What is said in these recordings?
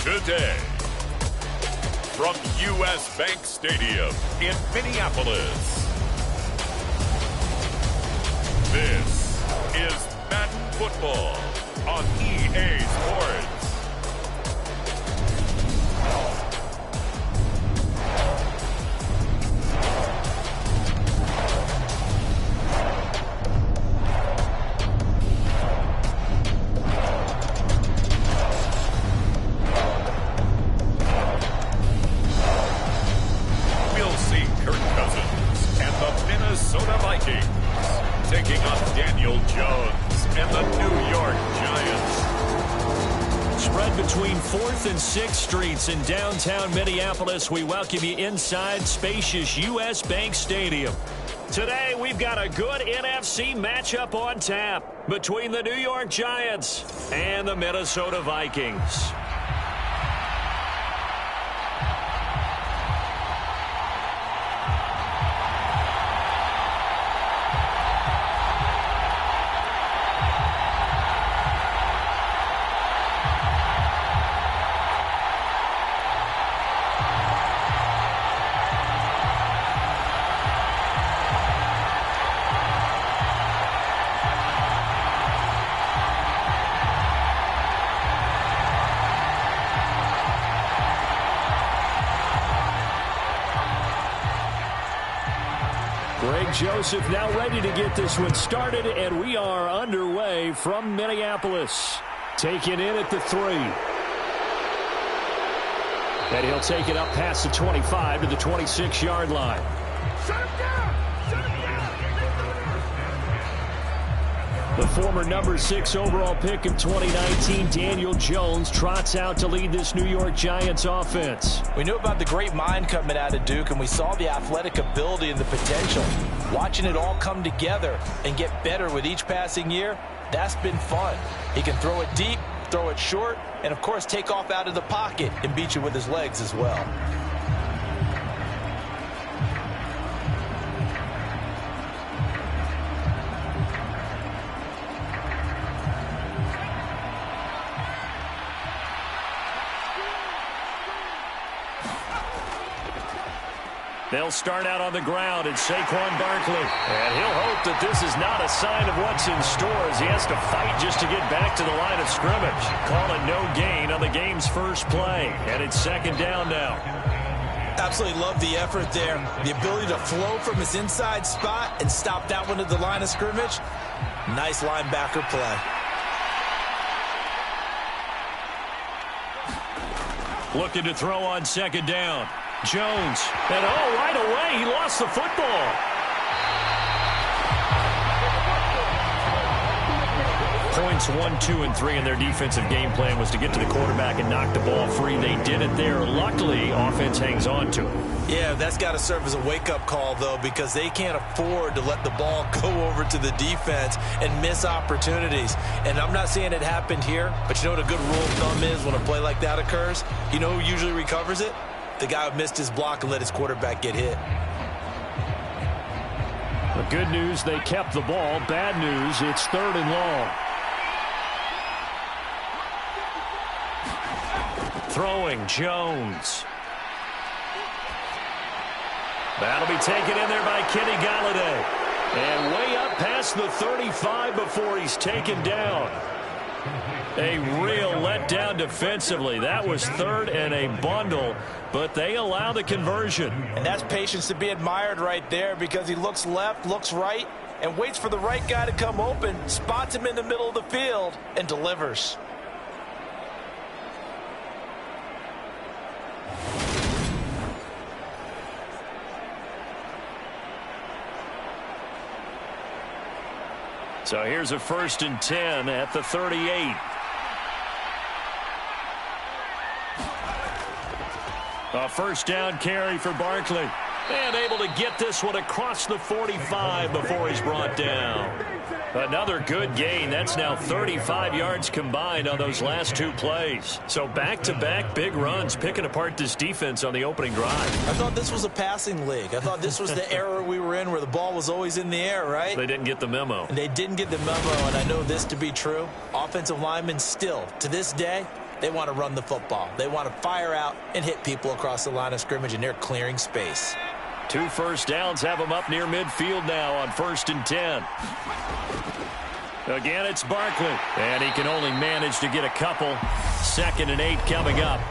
today. From U.S. Bank Stadium in Minneapolis, this is Madden Football on EA Sports. Vikings taking on Daniel Jones and the New York Giants. Spread between 4th and 6th Streets in downtown Minneapolis. We welcome you inside spacious U.S. Bank Stadium. Today, we've got a good NFC matchup on tap between the New York Giants and the Minnesota Vikings. Joseph now ready to get this one started, and we are underway from Minneapolis. Taking in at the 3. And he'll take it up past the 25 to the 26-yard line. Shut him down! Shut him down! The former number 6 overall pick of 2019, Daniel Jones, trots out to lead this New York Giants offense. We knew about the great mind coming out of Duke, and we saw the athletic ability and the potential. Watching it all come together and get better with each passing year, that's been fun. He can throw it deep, throw it short, and of course take off out of the pocket and beat you with his legs as well. They'll start out on the ground at Saquon Barkley. And he'll hope that this is not a sign of what's in store as he has to fight just to get back to the line of scrimmage. Call it no gain on the game's first play. And it's 2nd down now. Absolutely love the effort there. The ability to flow from his inside spot and stop that one at the line of scrimmage. Nice linebacker play. Looking to throw on 2nd down. Jones, and right away, he lost the football. Points 1, 2, and 3 in their defensive game plan was to get to the quarterback and knock the ball free. They did it there. Luckily, offense hangs on to it. Yeah, that's got to serve as a wake-up call, though, because they can't afford to let the ball go over to the defense and miss opportunities. And I'm not saying it happened here, but you know what a good rule of thumb is when a play like that occurs? You know who usually recovers it? The guy who missed his block and let his quarterback get hit. The good news, they kept the ball. Bad news, it's 3rd and long. Throwing, Jones. That'll be taken in there by Kenny Golladay. And way up past the 35 before he's taken down. A real letdown defensively. That was 3rd and a bundle, but they allow the conversion. And that's patience to be admired right there because he looks left, looks right, and waits for the right guy to come open, spots him in the middle of the field, and delivers. So here's a 1st and 10 at the 38. A 1st down carry for Barkley. And able to get this one across the 45 before he's brought down. Another good gain. That's now 35 yards combined on those last 2 plays. So back-to-back big runs, picking apart this defense on the opening drive. I thought this was a passing league. I thought this was the era we were in where the ball was always in the air, right? They didn't get the memo. And they didn't get the memo, and I know this to be true. Offensive linemen still, to this day, They want to run the football. They want to fire out and hit people across the line of scrimmage, and they're clearing space. 2 first downs have them up near midfield now on 1st and 10. Again, it's Barkley, and he can only manage to get a couple. 2nd and 8 coming up.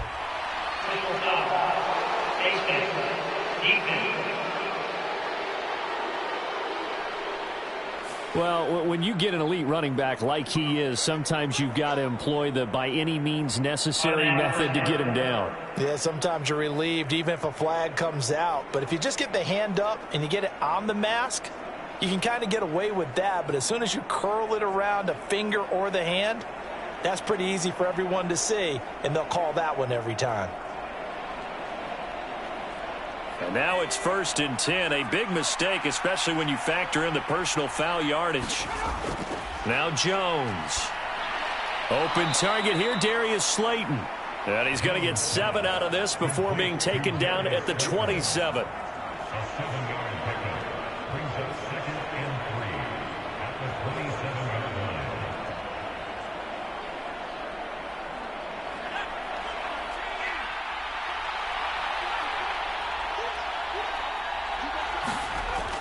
Well, when you get an elite running back like he is, sometimes you've got to employ the by any means necessary method to get him down. Yeah, sometimes you're relieved even if a flag comes out. But if you just get the hand up and you get it on the mask, you can kind of get away with that. But as soon as you curl it around a finger or the hand, that's pretty easy for everyone to see, and they'll call that one every time. And now it's 1st and 10. A big mistake, especially when you factor in the personal foul yardage. Now Jones. Open target here, Darius Slayton. And he's going to get 7 out of this before being taken down at the 27.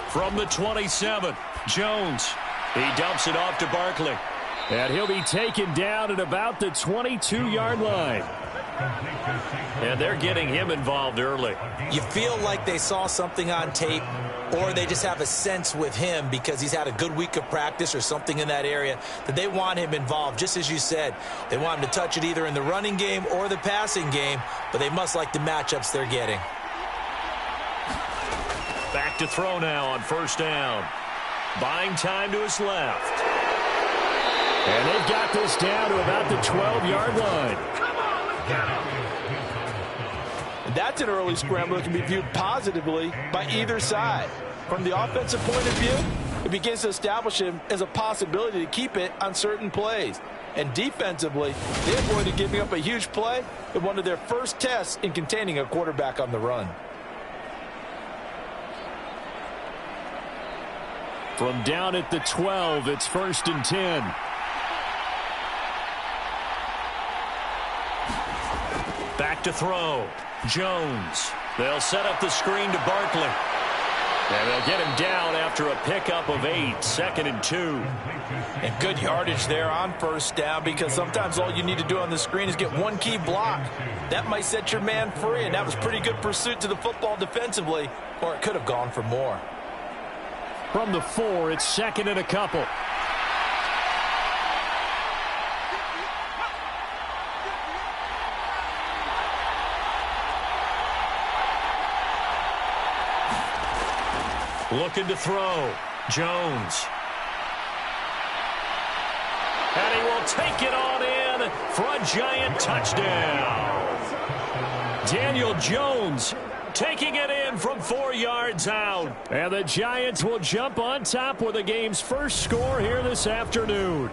From the 27, Jones. He dumps it off to Barkley. And he'll be taken down at about the 22-yard line. And they're getting him involved early. You feel like they saw something on tape, or they just have a sense with him because he's had a good week of practice or something in that area that they want him involved. Just as you said, they want him to touch it either in the running game or the passing game, but they must like the matchups they're getting. Back to throw now on 1st down. Buying time to his left. And they've got this down to about the 12-yard line. That's an early scramble that can be viewed positively by either side. From the offensive point of view, it begins to establish him as a possibility to keep it on certain plays. And defensively, they avoided giving up a huge play in one of their first tests in containing a quarterback on the run. From down at the 12, it's 1st and 10. Back to throw. Jones. They'll set up the screen to Barkley. And they'll get him down after a pickup of 8. 2nd and 2. And good yardage there on 1st down, because sometimes all you need to do on the screen is get one key block. That might set your man free, and that was pretty good pursuit to the football defensively, or it could have gone for more. From the 4, it's 2nd and a couple. Looking to throw. Jones. And he will take it on in for a giant touchdown. Daniel Jones taking it in from 4 yards out. And the Giants will jump on top with the game's first score here this afternoon.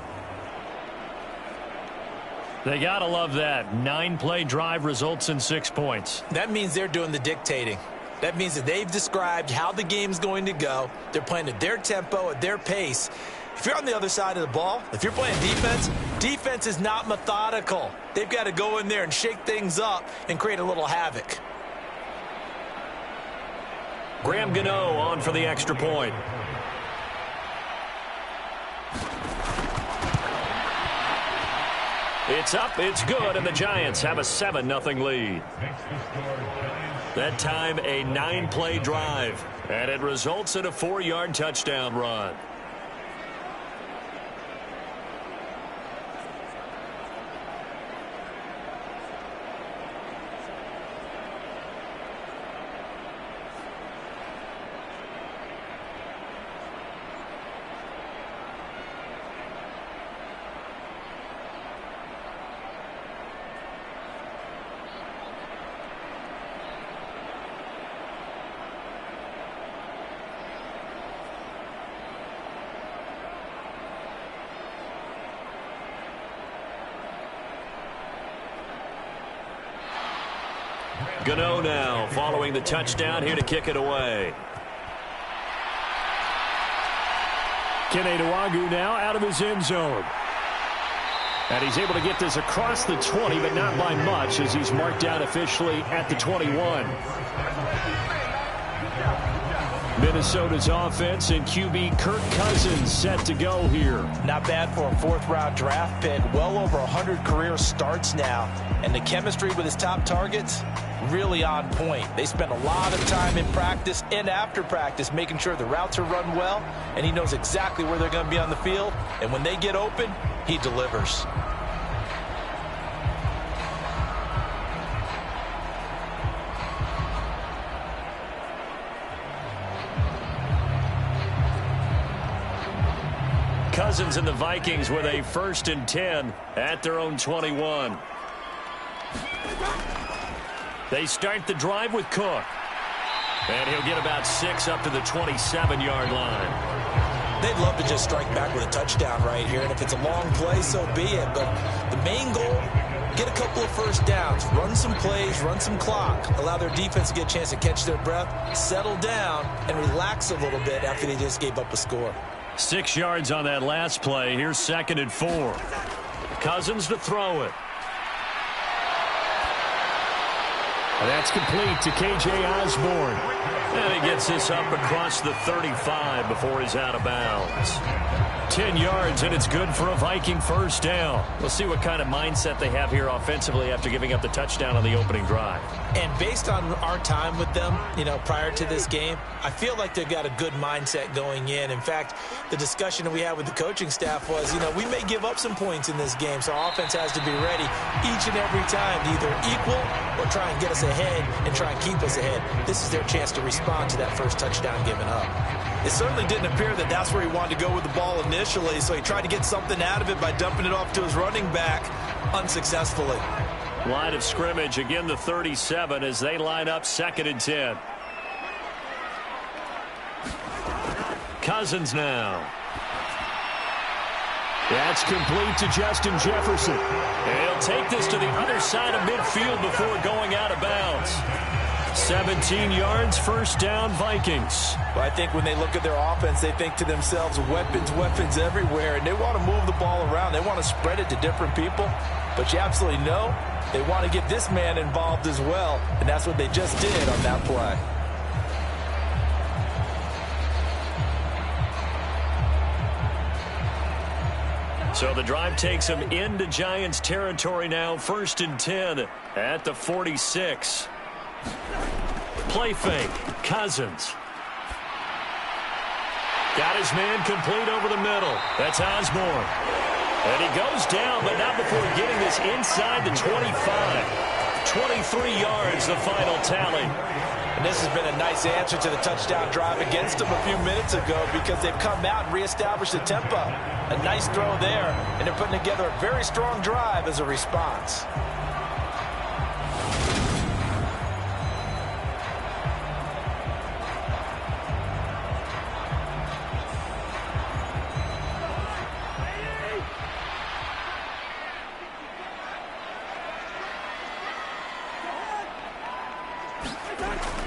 They got to love that. 9-play drive results in 6 points. That means they're doing the dictating. That means that they've described how the game's going to go. They're playing at their tempo, at their pace. If you're on the other side of the ball, if you're playing defense, defense is not methodical. They've got to go in there and shake things up and create a little havoc. Graham Gano on for the extra point. It's up, it's good, and the Giants have a 7-0 lead. That time a 9-play drive, and it results in a 4-yard touchdown run. Gano now following the touchdown here to kick it away. Kene Nwangwu now out of his end zone. And he's able to get this across the 20, but not by much, as he's marked down officially at the 21. Minnesota's offense and QB Kirk Cousins set to go here. Not bad for a fourth-round draft pick. Well over 100 career starts now. And the chemistry with his top targets, really on point. They spend a lot of time in practice and after practice making sure the routes are run well, and he knows exactly where they're going to be on the field. And when they get open, he delivers. Cousins and the Vikings with a 1st and 10 at their own 21. They start the drive with Cook. And he'll get about 6 up to the 27-yard line. They'd love to just strike back with a touchdown right here, and if it's a long play, so be it. But the main goal, get a couple of first downs, run some plays, run some clock, allow their defense to get a chance to catch their breath, settle down, and relax a little bit after they just gave up a score. 6 yards on that last play. Here's 2nd and 4. Cousins to throw it. And that's complete to K.J. Osborne. And he gets this up across the 35 before he's out of bounds. 10 yards, and it's good for a Viking 1st down. We'll see what kind of mindset they have here offensively after giving up the touchdown on the opening drive. And based on our time with them, prior to this game, I feel like they've got a good mindset going in. In fact, the discussion that we had with the coaching staff was, we may give up some points in this game, so our offense has to be ready each and every time to either equal or try and get us ahead and try and keep us ahead. This is their chance to respond to that first touchdown given up. It certainly didn't appear that that's where he wanted to go with the ball initially, so he tried to get something out of it by dumping it off to his running back unsuccessfully. Line of scrimmage, again the 37 as they line up 2nd and 10. Cousins now. That's complete to Justin Jefferson. And he'll take this to the other side of midfield before going out of bounds. 17 yards, 1st down, Vikings. Well, I think when they look at their offense, they think to themselves, weapons everywhere, and they want to move the ball around. They want to spread it to different people, but you absolutely know they want to get this man involved as well, and that's what they just did on that play. So the drive takes them into Giants territory now, 1st and 10 at the 46. Play fake, Cousins. Got his man complete over the middle. That's Osborne. And he goes down, but not before getting this inside the 25. 23 yards, the final tally. And this has been a nice answer to the touchdown drive against them a few minutes ago because they've come out and reestablished the tempo. A nice throw there, and they're putting together a very strong drive as a response.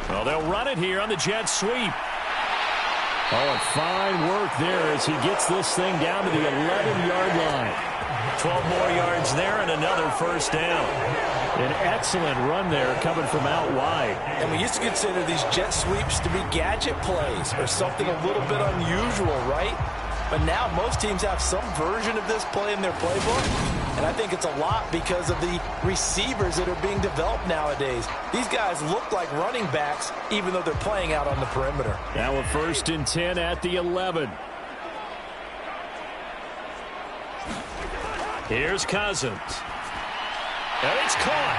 Well, they'll run it here on the jet sweep. Oh, and fine work there as he gets this thing down to the 11-yard line. 12 more yards there and another 1st down. An excellent run there coming from out wide. And we used to consider these jet sweeps to be gadget plays or something a little bit unusual, right? But now most teams have some version of this play in their playbook. And I think it's a lot because of the receivers that are being developed nowadays. These guys look like running backs even though they're playing out on the perimeter. Now a 1st and 10 at the 11. Here's Cousins. And it's caught.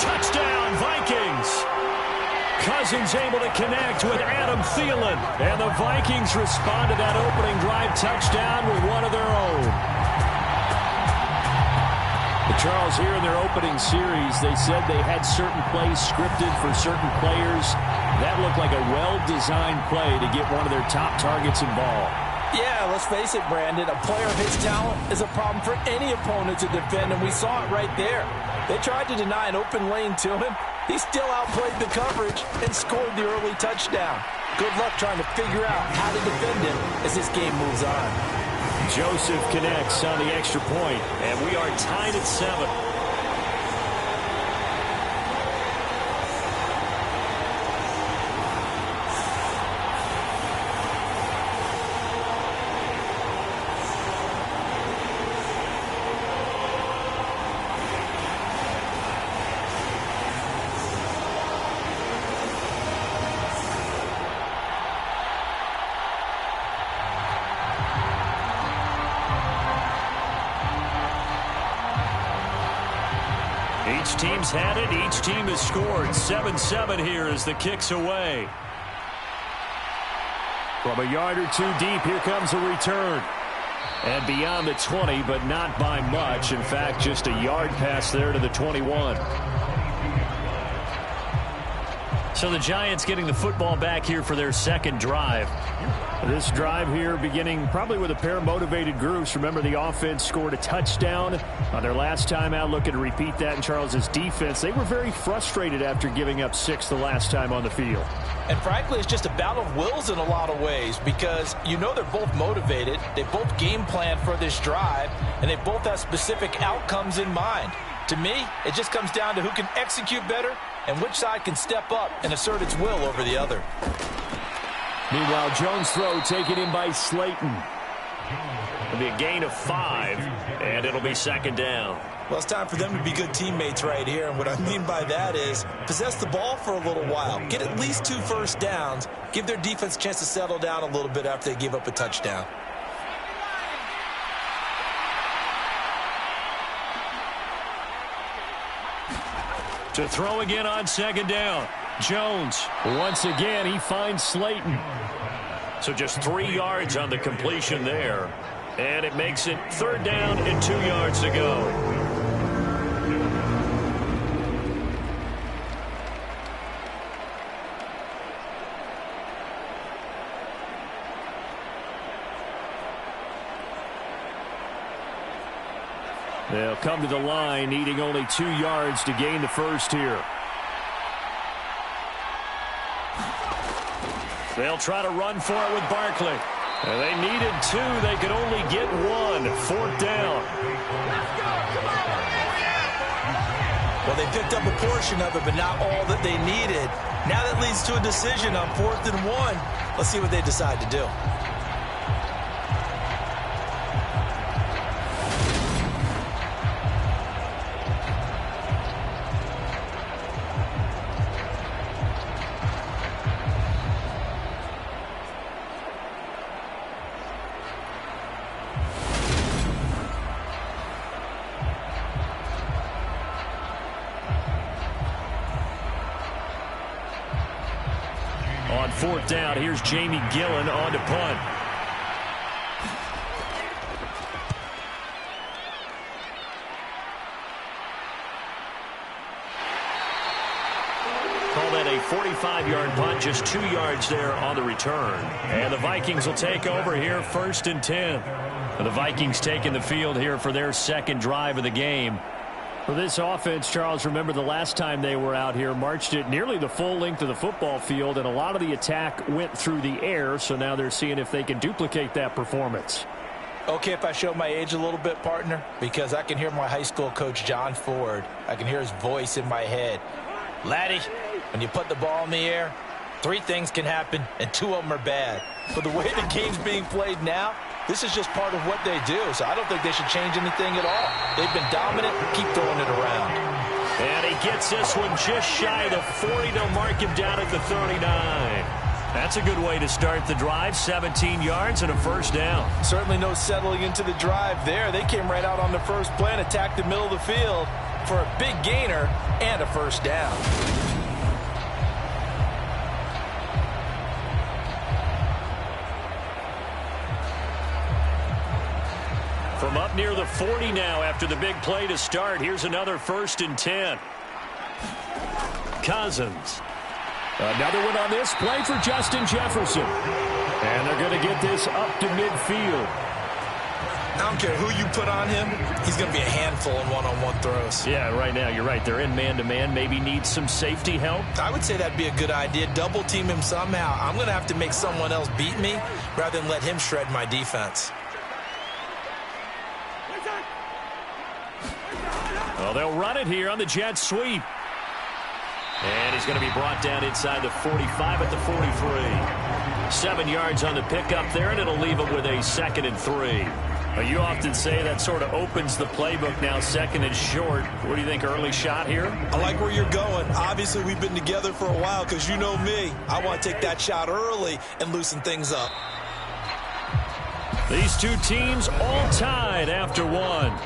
Touchdown, Vikings. Cousins able to connect with Adam Thielen. And the Vikings respond to that opening drive touchdown with one of their own. But Charles, here in their opening series, they said they had certain plays scripted for certain players. That looked like a well-designed play to get one of their top targets involved. Yeah, let's face it, Brandon. A player of his talent is a problem for any opponent to defend, and we saw it right there. They tried to deny an open lane to him. He still outplayed the coverage and scored the early touchdown. Good luck trying to figure out how to defend him as this game moves on. Joseph connects on the extra point. And we are tied at 7. Each team's had it. Each team has scored. 7-7 here as the kick's away. From a yard or two deep, here comes a return. And beyond the 20, but not by much. In fact, just a yard pass there to the 21. So the Giants getting the football back here for their second drive. This drive here beginning probably with a pair of motivated groups. Remember, the offense scored a touchdown on their last time out, looking to repeat that in Charles's defense. They were very frustrated after giving up 6 the last time on the field. And frankly, it's just a battle of wills in a lot of ways because you know they're both motivated. They both game plan for this drive, and they both have specific outcomes in mind. To me, it just comes down to who can execute better and which side can step up and assert its will over the other. Meanwhile, Jones' throw taken in by Slayton. It'll be a gain of 5, and it'll be second down. Well, it's time for them to be good teammates right here. And what I mean by that is possess the ball for a little while. Get at least 2 first downs. Give their defense a chance to settle down a little bit after they give up a touchdown. To throw again on second down. Jones. Once again, he finds Slayton. So just 3 yards on the completion there. And it makes it third down and 2 yards to go. They'll come to the line, needing only 2 yards to gain the first here. They'll try to run for it with Barkley. And they needed 2. They could only get 1. 4th down. Well, they picked up a portion of it, but not all that they needed. Now that leads to a decision on 4th and 1. Let's see what they decide to do. On 4th down, here's Jamie Gillen on to punt. Call that a 45-yard punt, just 2 yards there on the return. And the Vikings will take over here, 1st and 10. The Vikings taking the field here for their second drive of the game. For this offense, Charles, remember the last time they were out here, marched it nearly the full length of the football field, and a lot of the attack went through the air, so now they're seeing if they can duplicate that performance. Okay, if I show my age a little bit, partner, because I can hear my high school coach, John Ford. I can hear his voice in my head. Laddie, when you put the ball in the air, 3 things can happen, and 2 of them are bad. But the way the game's being played now, this is just part of what they do, so I don't think they should change anything at all. They've been dominant. Keep throwing it around. And he gets this one just shy of the 40. They'll mark him down at the 39. That's a good way to start the drive. 17 yards and a first down. Certainly no settling into the drive there. They came right out on the first play and attacked the middle of the field for a big gainer and a first down. From up near the 40 now after the big play to start. Here's another 1st and 10. Cousins. Another one on this play for Justin Jefferson. And they're going to get this up to midfield. I don't care who you put on him. He's going to be a handful in one-on-one throws. Yeah, right now, you're right. They're in man-to-man. Maybe need some safety help. I would say that'd be a good idea. Double team him somehow. I'm going to have to make someone else beat me rather than let him shred my defense. Well, they'll run it here on the jet sweep. And he's going to be brought down inside the 45 at the 43. 7 yards on the pickup there, and it'll leave him with a 2nd and 3. You often say that sort of opens the playbook now, 2nd and short. What do you think, early shot here? I like where you're going. Obviously, we've been together for a while because you know me. I want to take that shot early and loosen things up. These two teams all tied after one.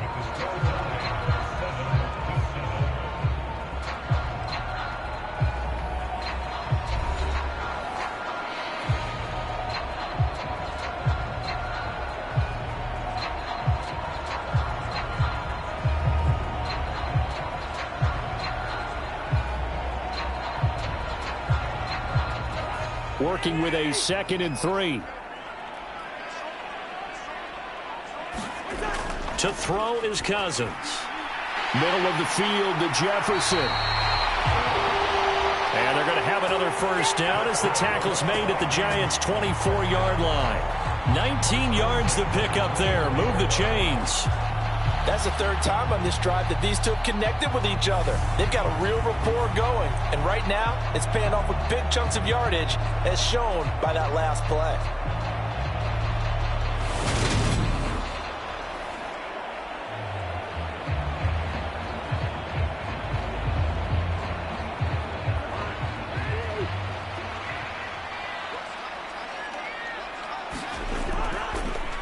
Working with a 2nd and 3. To throw is Cousins. Middle of the field to Jefferson. And they're going to have another first down as the tackle's made at the Giants' 24-yard line. 19 yards to pick up there. Move the chains. That's the 3rd time on this drive that these two have connected with each other. They've got a real rapport going. And right now, it's paying off with big chunks of yardage, as shown by that last play.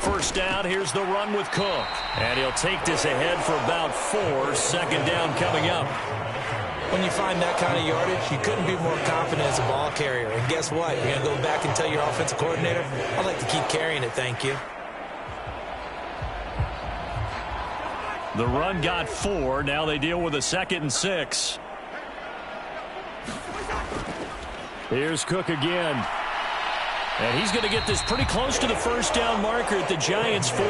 First down, here's the run with Cook. And he'll take this ahead for about 4. 2nd down coming up. When you find that kind of yardage, you couldn't be more confident as a ball carrier. And guess what? You're going to go back and tell your offensive coordinator, I'd like to keep carrying it, thank you. The run got 4. Now they deal with a 2nd and 6. Here's Cook again. And he's going to get this pretty close to the first down marker at the Giants' 14.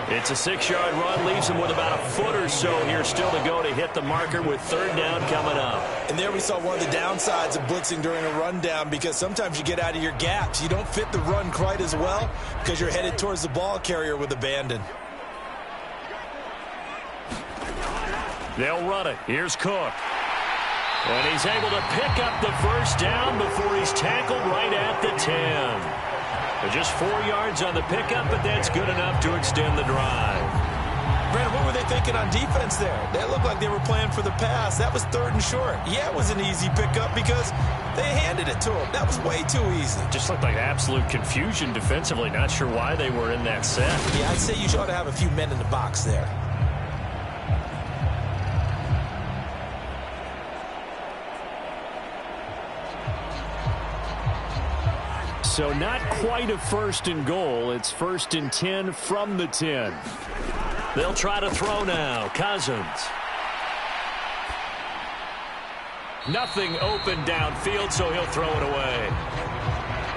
It's a 6-yard run, leaves him with about a foot or so here still to go to hit the marker with 3rd down coming up. And there we saw one of the downsides of blitzing during a rundown, because sometimes you get out of your gaps. You don't fit the run quite as well because you're headed towards the ball carrier with abandon. They'll run it. Here's Cook. And he's able to pick up the first down before he's tackled right at the 10. Just 4 yards on the pickup, but that's good enough to extend the drive. Brandon, what were they thinking on defense there? They looked like they were playing for the pass. That was 3rd and short. Yeah, it was an easy pickup because they handed it to him. That was way too easy. Just looked like absolute confusion defensively. Not sure why they were in that set. Yeah, I'd say you ought to have a few men in the box there. So not quite a 1st and goal. It's 1st and 10 from the 10. They'll try to throw now. Cousins. Nothing open downfield, so he'll throw it away.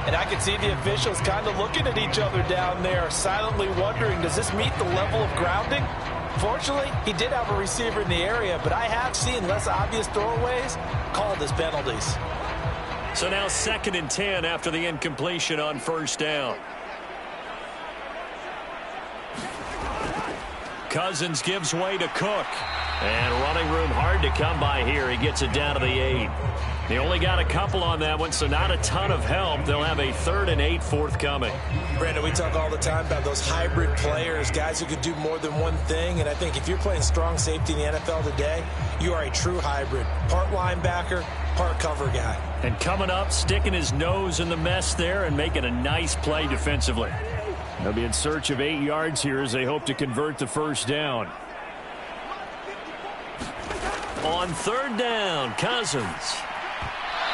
And I can see the officials kind of looking at each other down there, silently wondering, does this meet the level of grounding? Fortunately, he did have a receiver in the area, but I have seen less obvious throwaways called as penalties. So now 2nd and 10 after the incompletion on first down. Cousins gives way to Cook. And running room hard to come by here. He gets it down to the 8. They only got a couple on that one, so not a ton of help. They'll have a 3rd and 8 forthcoming. Brandon, we talk all the time about those hybrid players, guys who could do more than one thing. And I think if you're playing strong safety in the NFL today, you are a true hybrid. Part linebacker, part cover guy. And coming up, sticking his nose in the mess there and making a nice play defensively. They'll be in search of 8 yards here as they hope to convert the first down. On 3rd down, Cousins.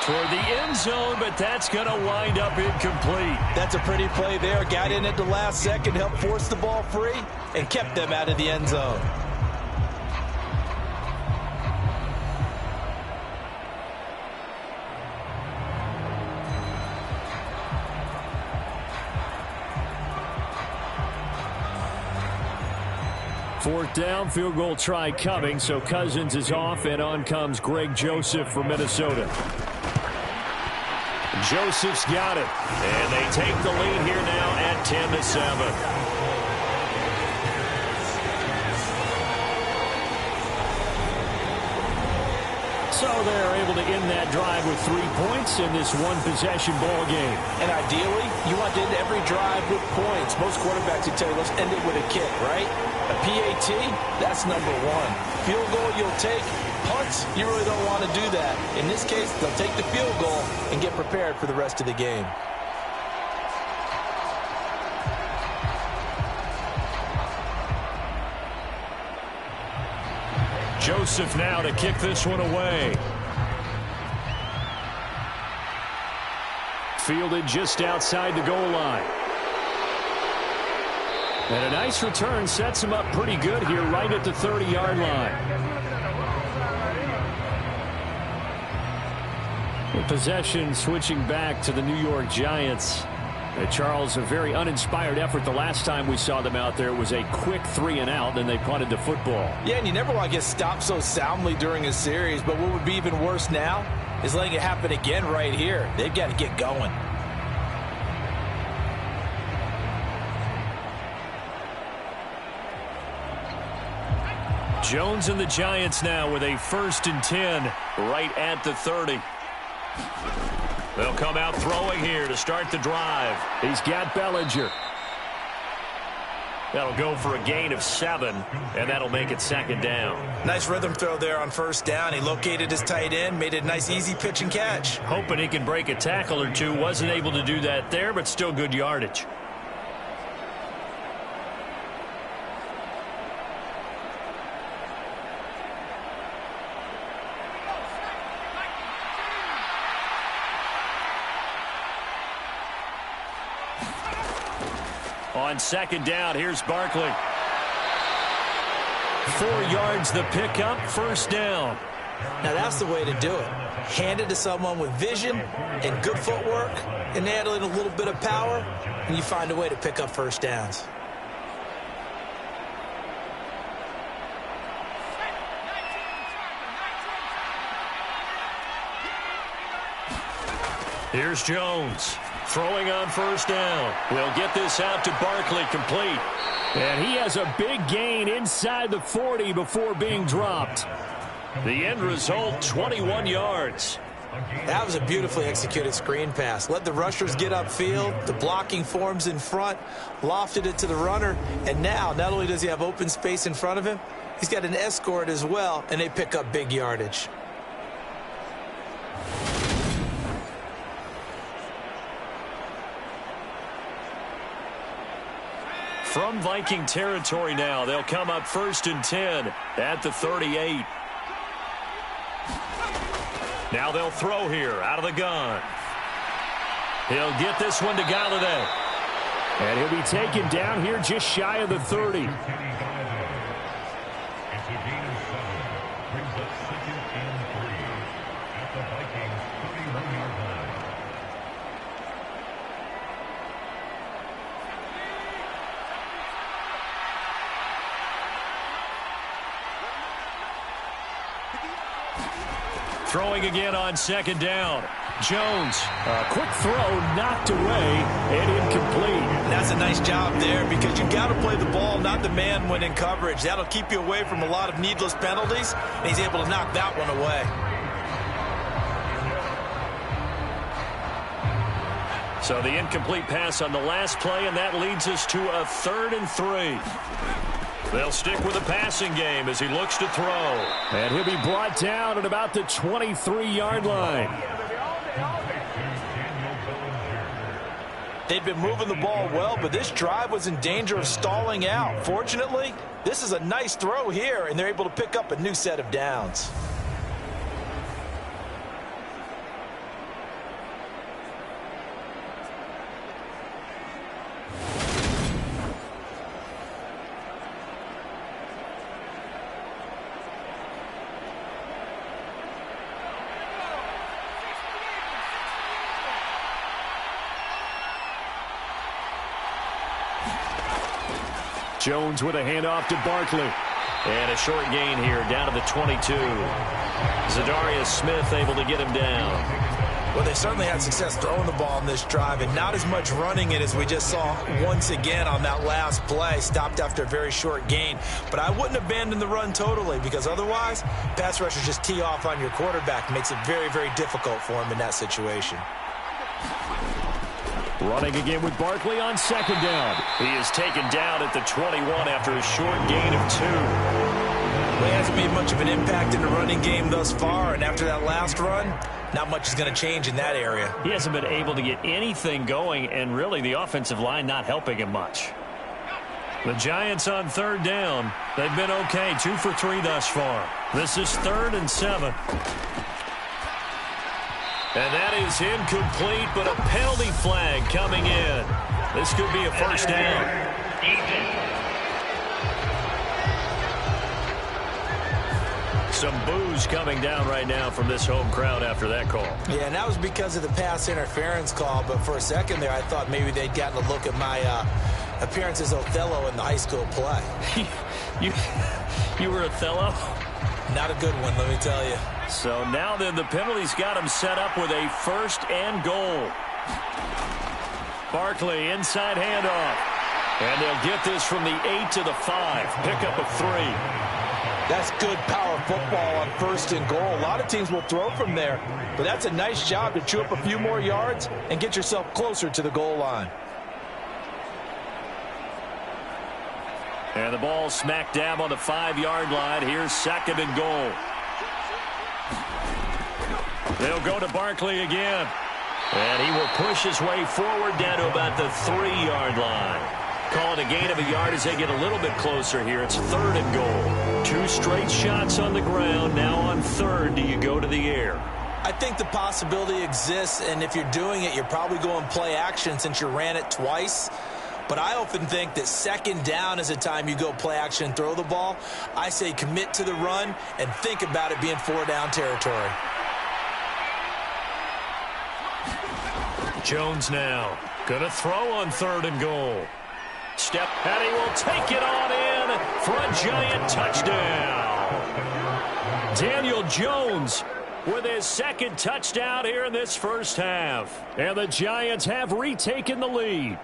Toward the end zone, but that's going to wind up incomplete. That's a pretty play there. Got in at the last second, helped force the ball free, and kept them out of the end zone. Fourth down, field goal try coming, so Cousins is off, and on comes Greg Joseph from Minnesota. Joseph's got it. And they take the lead here now at 10-7. So they're able to end that drive with 3 points in this one-possession ball game. And ideally, you want to end every drive with points. Most quarterbacks would tell you, let's end it with a kick, right? A PAT, that's number one. Field goal you'll take. Punts, you really don't want to do that. In this case, they'll take the field goal and get prepared for the rest of the game. Joseph now to kick this one away. Fielded just outside the goal line. And a nice return sets him up pretty good here right at the 30-yard line. The possession switching back to the New York Giants. Charles, a very uninspired effort. The last time we saw them out there was a quick 3 and out, and they punted the football. Yeah, and you never want to get stopped so soundly during a series, but what would be even worse now is letting it happen again right here. They've got to get going. Jones and the Giants now with a 1st and 10 right at the 30. They'll come out throwing here to start the drive. He's got Bellinger. That'll go for a gain of 7, and that'll make it 2nd down. Nice rhythm throw there on 1st down. He located his tight end, made it a nice easy pitch and catch. Hoping he can break a tackle or two. Wasn't able to do that there, but still good yardage. On 2nd down, here's Barkley. 4 yards the pickup, 1st down. Now that's the way to do it. Hand it to someone with vision and good footwork, and add in a little bit of power, and you find a way to pick up 1st downs. Here's Jones. Throwing on 1st down. We'll get this out to Barkley, complete. And he has a big gain inside the 40 before being dropped. The end result, 21 yards. That was a beautifully executed screen pass. Let the rushers get upfield. The blocking forms in front. Lofted it to the runner. And now, not only does he have open space in front of him, he's got an escort as well, and they pick up big yardage. From Viking territory now, they'll come up 1st and 10 at the 38. Now they'll throw here out of the gun. He'll get this one to Galladay. And he'll be taken down here just shy of the 30. Throwing again on 2nd down. Jones. A quick throw knocked away and incomplete. That's a nice job there because you've got to play the ball, not the man when in coverage. That'll keep you away from a lot of needless penalties, and he's able to knock that one away. So the incomplete pass on the last play, and that leads us to a 3rd and 3. They'll stick with the passing game as he looks to throw. And he'll be brought down at about the 23-yard line. They've been moving the ball well, but this drive was in danger of stalling out. Fortunately, this is a nice throw here, and they're able to pick up a new set of downs. Jones with a handoff to Barkley. And a short gain here down to the 22. Zadarius Smith able to get him down. Well, they certainly had success throwing the ball on this drive and not as much running it as we just saw once again on that last play. Stopped after a very short gain. But I wouldn't abandon the run totally because otherwise, pass rushers just tee off on your quarterback. Makes it very, very difficult for him in that situation. Running again with Barkley on second down. He is taken down at the 21 after a short gain of 2. Well, he hasn't made much of an impact in the running game thus far, and after that last run, not much is going to change in that area. He hasn't been able to get anything going, and really the offensive line not helping him much. The Giants on third down. They've been okay, 2 for 3 thus far. This is 3rd and 7. And that is incomplete, but a penalty flag coming in. This could be a first down. Some boos coming down right now from this home crowd after that call. Yeah, and that was because of the pass interference call, but for a second there I thought maybe they'd gotten a look at my appearance as Othello in the high school play. You were Othello? Not a good one, let me tell you. So now then the penalty's got him set up with a 1st and goal. Barkley inside handoff. And they'll get this from the 8 to the 5. Pickup of 3. That's good power football on 1st and goal. A lot of teams will throw from there, but that's a nice job to chew up a few more yards and get yourself closer to the goal line. And the ball smack dab on the 5-yard line. Here's 2nd and goal. They'll go to Barkley again. And he will push his way forward down to about the 3-yard line. Call it a gain of a yard as they get a little bit closer here. It's 3rd and goal. 2 straight shots on the ground. Now on 3rd, do you go to the air? I think the possibility exists, and if you're doing it, you're probably going play action since you ran it twice. But I often think that 2nd down is the time you go play action and throw the ball. I say commit to the run and think about it being 4-down territory. Jones now going to throw on 3rd and goal. Step, and he will take it on in for a Giant touchdown. Daniel Jones with his 2nd touchdown here in this first half. And the Giants have retaken the lead.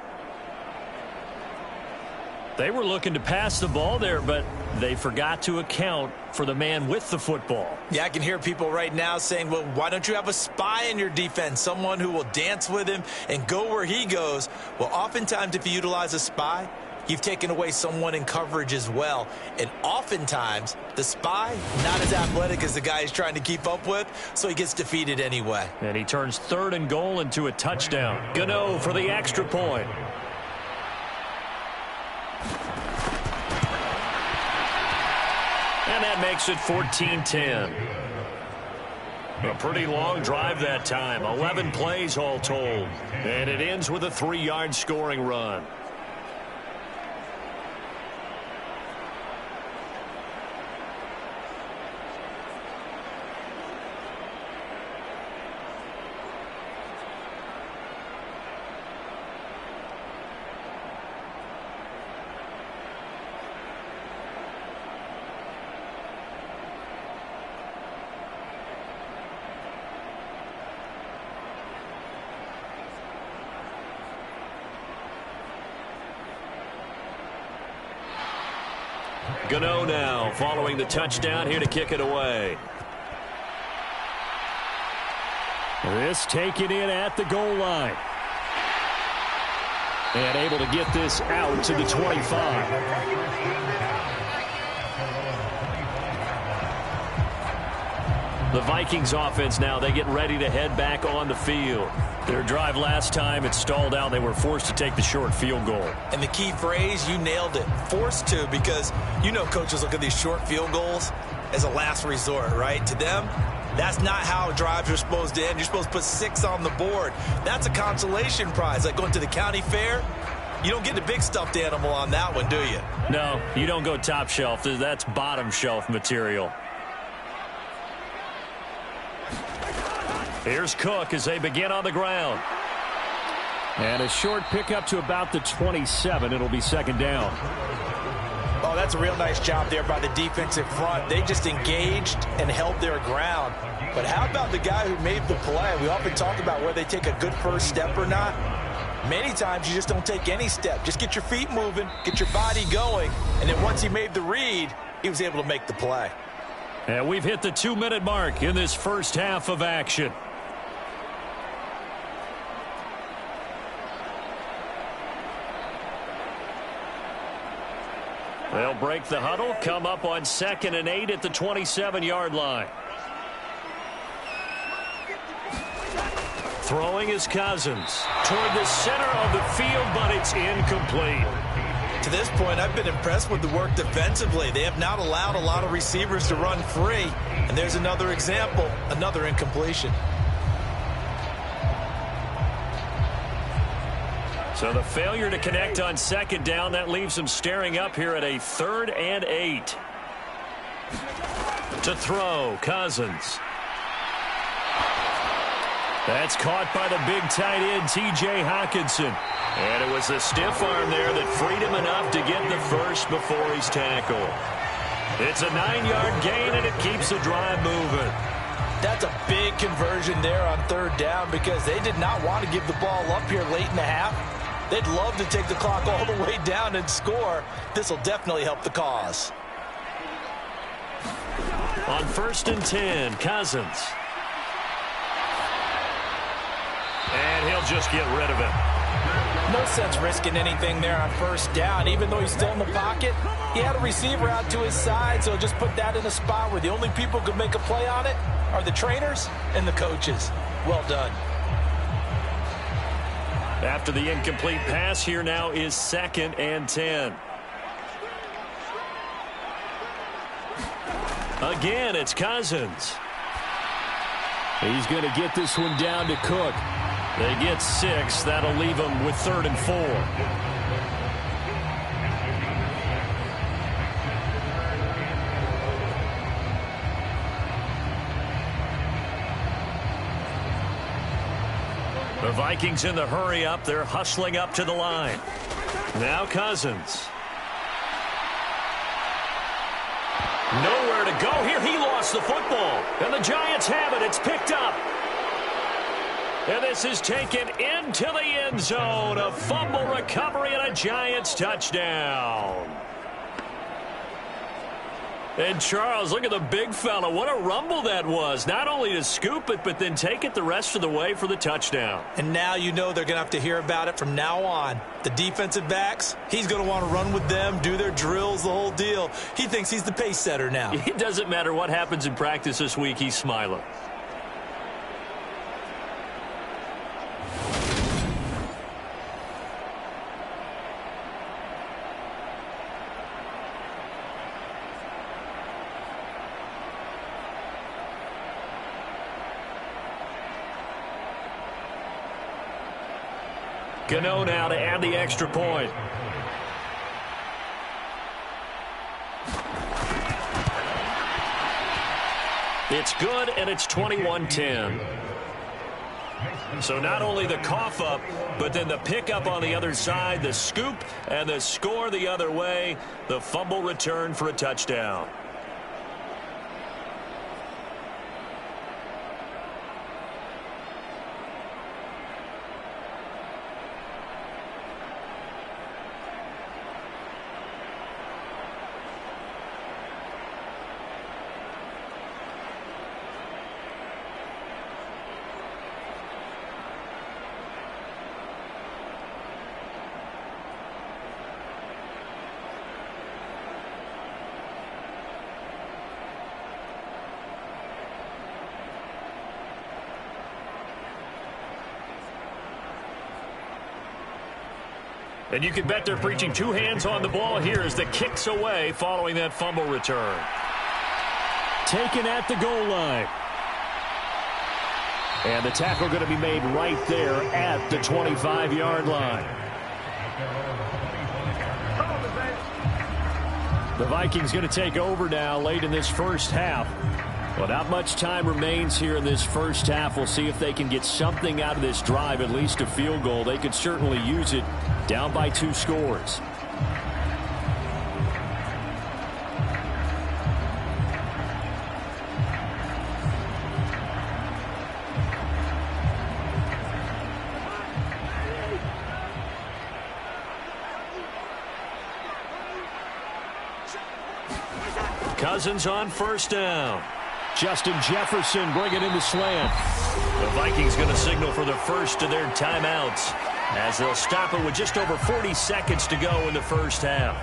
They were looking to pass the ball there, but they forgot to account for the man with the football. Yeah, I can hear people right now saying, well, why don't you have a spy in your defense, someone who will dance with him and go where he goes? Well, oftentimes if you utilize a spy, you've taken away someone in coverage as well. And oftentimes, the spy, not as athletic as the guy he's trying to keep up with, so he gets defeated anyway. And he turns 3rd and goal into a touchdown. Gano for the extra point. And that makes it 14-10. A pretty long drive that time. 11 plays all told. And it ends with a 3-yard scoring run. Gano now following the touchdown here to kick it away. This taken in at the goal line. And able to get this out to the 25. The Vikings offense now, they get ready to head back on the field. Their drive last time, it stalled out. They were forced to take the short field goal. And the key phrase, you nailed it, forced to, because you know coaches look at these short field goals as a last resort, right? To them, that's not how drives are supposed to end. You're supposed to put 6 on the board. That's a consolation prize. Like going to the county fair, you don't get the big stuffed animal on that one, do you? No, you don't go top shelf. That's bottom shelf material. Here's Cook as they begin on the ground. And a short pickup to about the 27. It'll be 2nd down. Oh, that's a real nice job there by the defensive front. They just engaged and held their ground. But how about the guy who made the play? We often talk about whether they take a good first step or not. Many times you just don't take any step. Just get your feet moving, get your body going, and then once he made the read, he was able to make the play. And we've hit the 2-minute mark in this first half of action. They'll break the huddle, come up on 2nd and 8 at the 27-yard line. Throwing is Cousins toward the center of the field, but it's incomplete. To this point, I've been impressed with the work defensively. They have not allowed a lot of receivers to run free. And there's another example, another incompletion. So the failure to connect on 2nd down, that leaves them staring up here at a 3rd and 8. To throw, Cousins. That's caught by the big tight end, T.J. Hockenson. And it was the stiff arm there that freed him enough to get the first before he's tackled. It's a 9-yard gain, and it keeps the drive moving. That's a big conversion there on 3rd down because they did not want to give the ball up here late in the half. They'd love to take the clock all the way down and score. This will definitely help the cause. On 1st and 10, Cousins. And he'll just get rid of it. No sense risking anything there on 1st down. Even though he's still in the pocket, he had a receiver out to his side, so just put that in a spot where the only people who could make a play on it are the trainers and the coaches. Well done. After the incomplete pass, here now is 2nd and 10. Again, it's Cousins. He's going to get this one down to Cook. They get 6. That'll leave them with 3rd and 4. The Vikings in the hurry up. They're hustling up to the line. Now Cousins. Nowhere to go here. He lost the football. And the Giants have it. It's picked up. And this is taken into the end zone. A fumble recovery and a Giants touchdown. And Charles, look at the big fella. What a rumble that was. Not only to scoop it, but then take it the rest of the way for the touchdown. And now you know they're going to have to hear about it from now on. The defensive backs, he's going to want to run with them, do their drills, the whole deal. He thinks he's the pace setter now. It doesn't matter what happens in practice this week. He's smiling. Gano now to add the extra point. It's good, and it's 21-10. So not only the cough up, but then the pickup on the other side, the scoop, and the score the other way. The fumble return for a touchdown. And you can bet they're preaching 2 hands on the ball here as the kick's away following that fumble return. Taken at the goal line. And the tackle going to be made right there at the 25-yard line. The Vikings going to take over now late in this first half. Well, not much time remains here in this first half. We'll see if they can get something out of this drive, at least a field goal. They could certainly use it down by 2 scores. Cousins on first down. Justin Jefferson bringing in the slant. The Vikings going to signal for the first of their timeouts as they'll stop it with just over 40 seconds to go in the first half.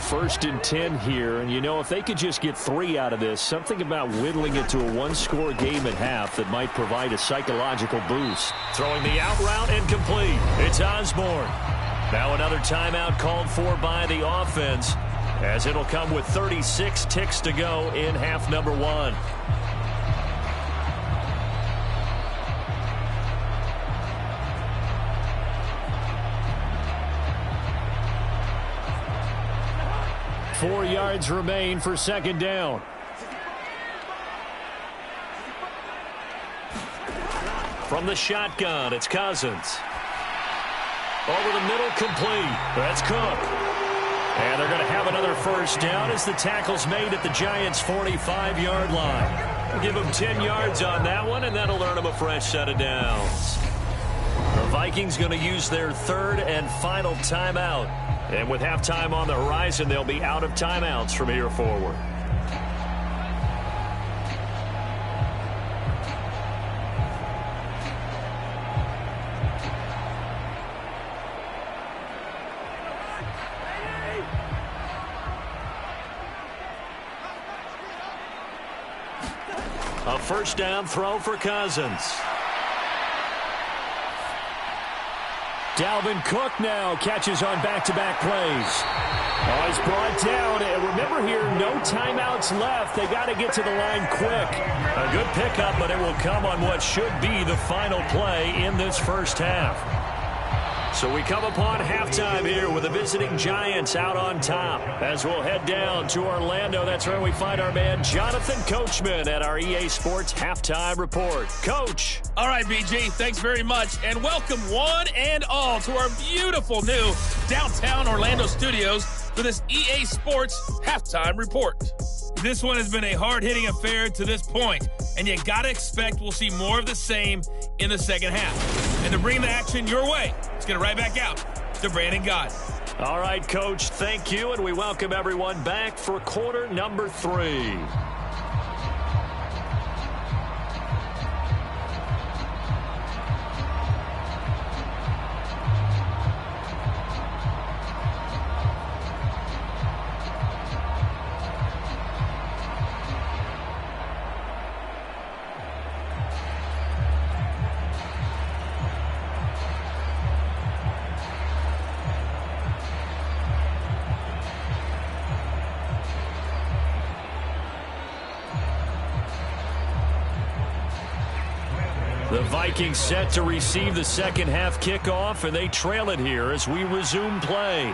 First and 10 here, and you know, if they could just get 3 out of this, something about whittling it to a one-score game at half that might provide a psychological boost. Throwing the out route incomplete. It's Osborne. Now another timeout called for by the offense, as it'll come with 36 ticks to go in half number 1. Four yards remain for second down. From the shotgun, it's Cousins. Over the middle, complete. That's Cook. And they're going to have another first down as the tackle's made at the Giants' 45-yard line. Give them 10 yards on that one, and that'll earn them a fresh set of downs. The Vikings going to use their third and final timeout. And with halftime on the horizon, they'll be out of timeouts from here forward. A first down throw for Cousins. Dalvin Cook now catches on back-to-back plays. Oh, he's brought down. And remember here, no timeouts left. They got to get to the line quick. A good pickup, but it will come on what should be the final play in this first half. So we come upon halftime here with the visiting Giants out on top. As we'll head down to Orlando, that's where we find our man Jonathan Coachman at our EA Sports Halftime Report. Coach. All right, BG, thanks very much. And welcome one and all to our beautiful new downtown Orlando studios for this EA Sports Halftime Report. This one has been a hard-hitting affair to this point, and you got to expect we'll see more of the same in the second half. And to bring the action your way, let's get it right back out to Brandon Gott. All right, Coach, thank you, and we welcome everyone back for quarter number 3. The Vikings set to receive the second half kickoff, and they trail it here as we resume play.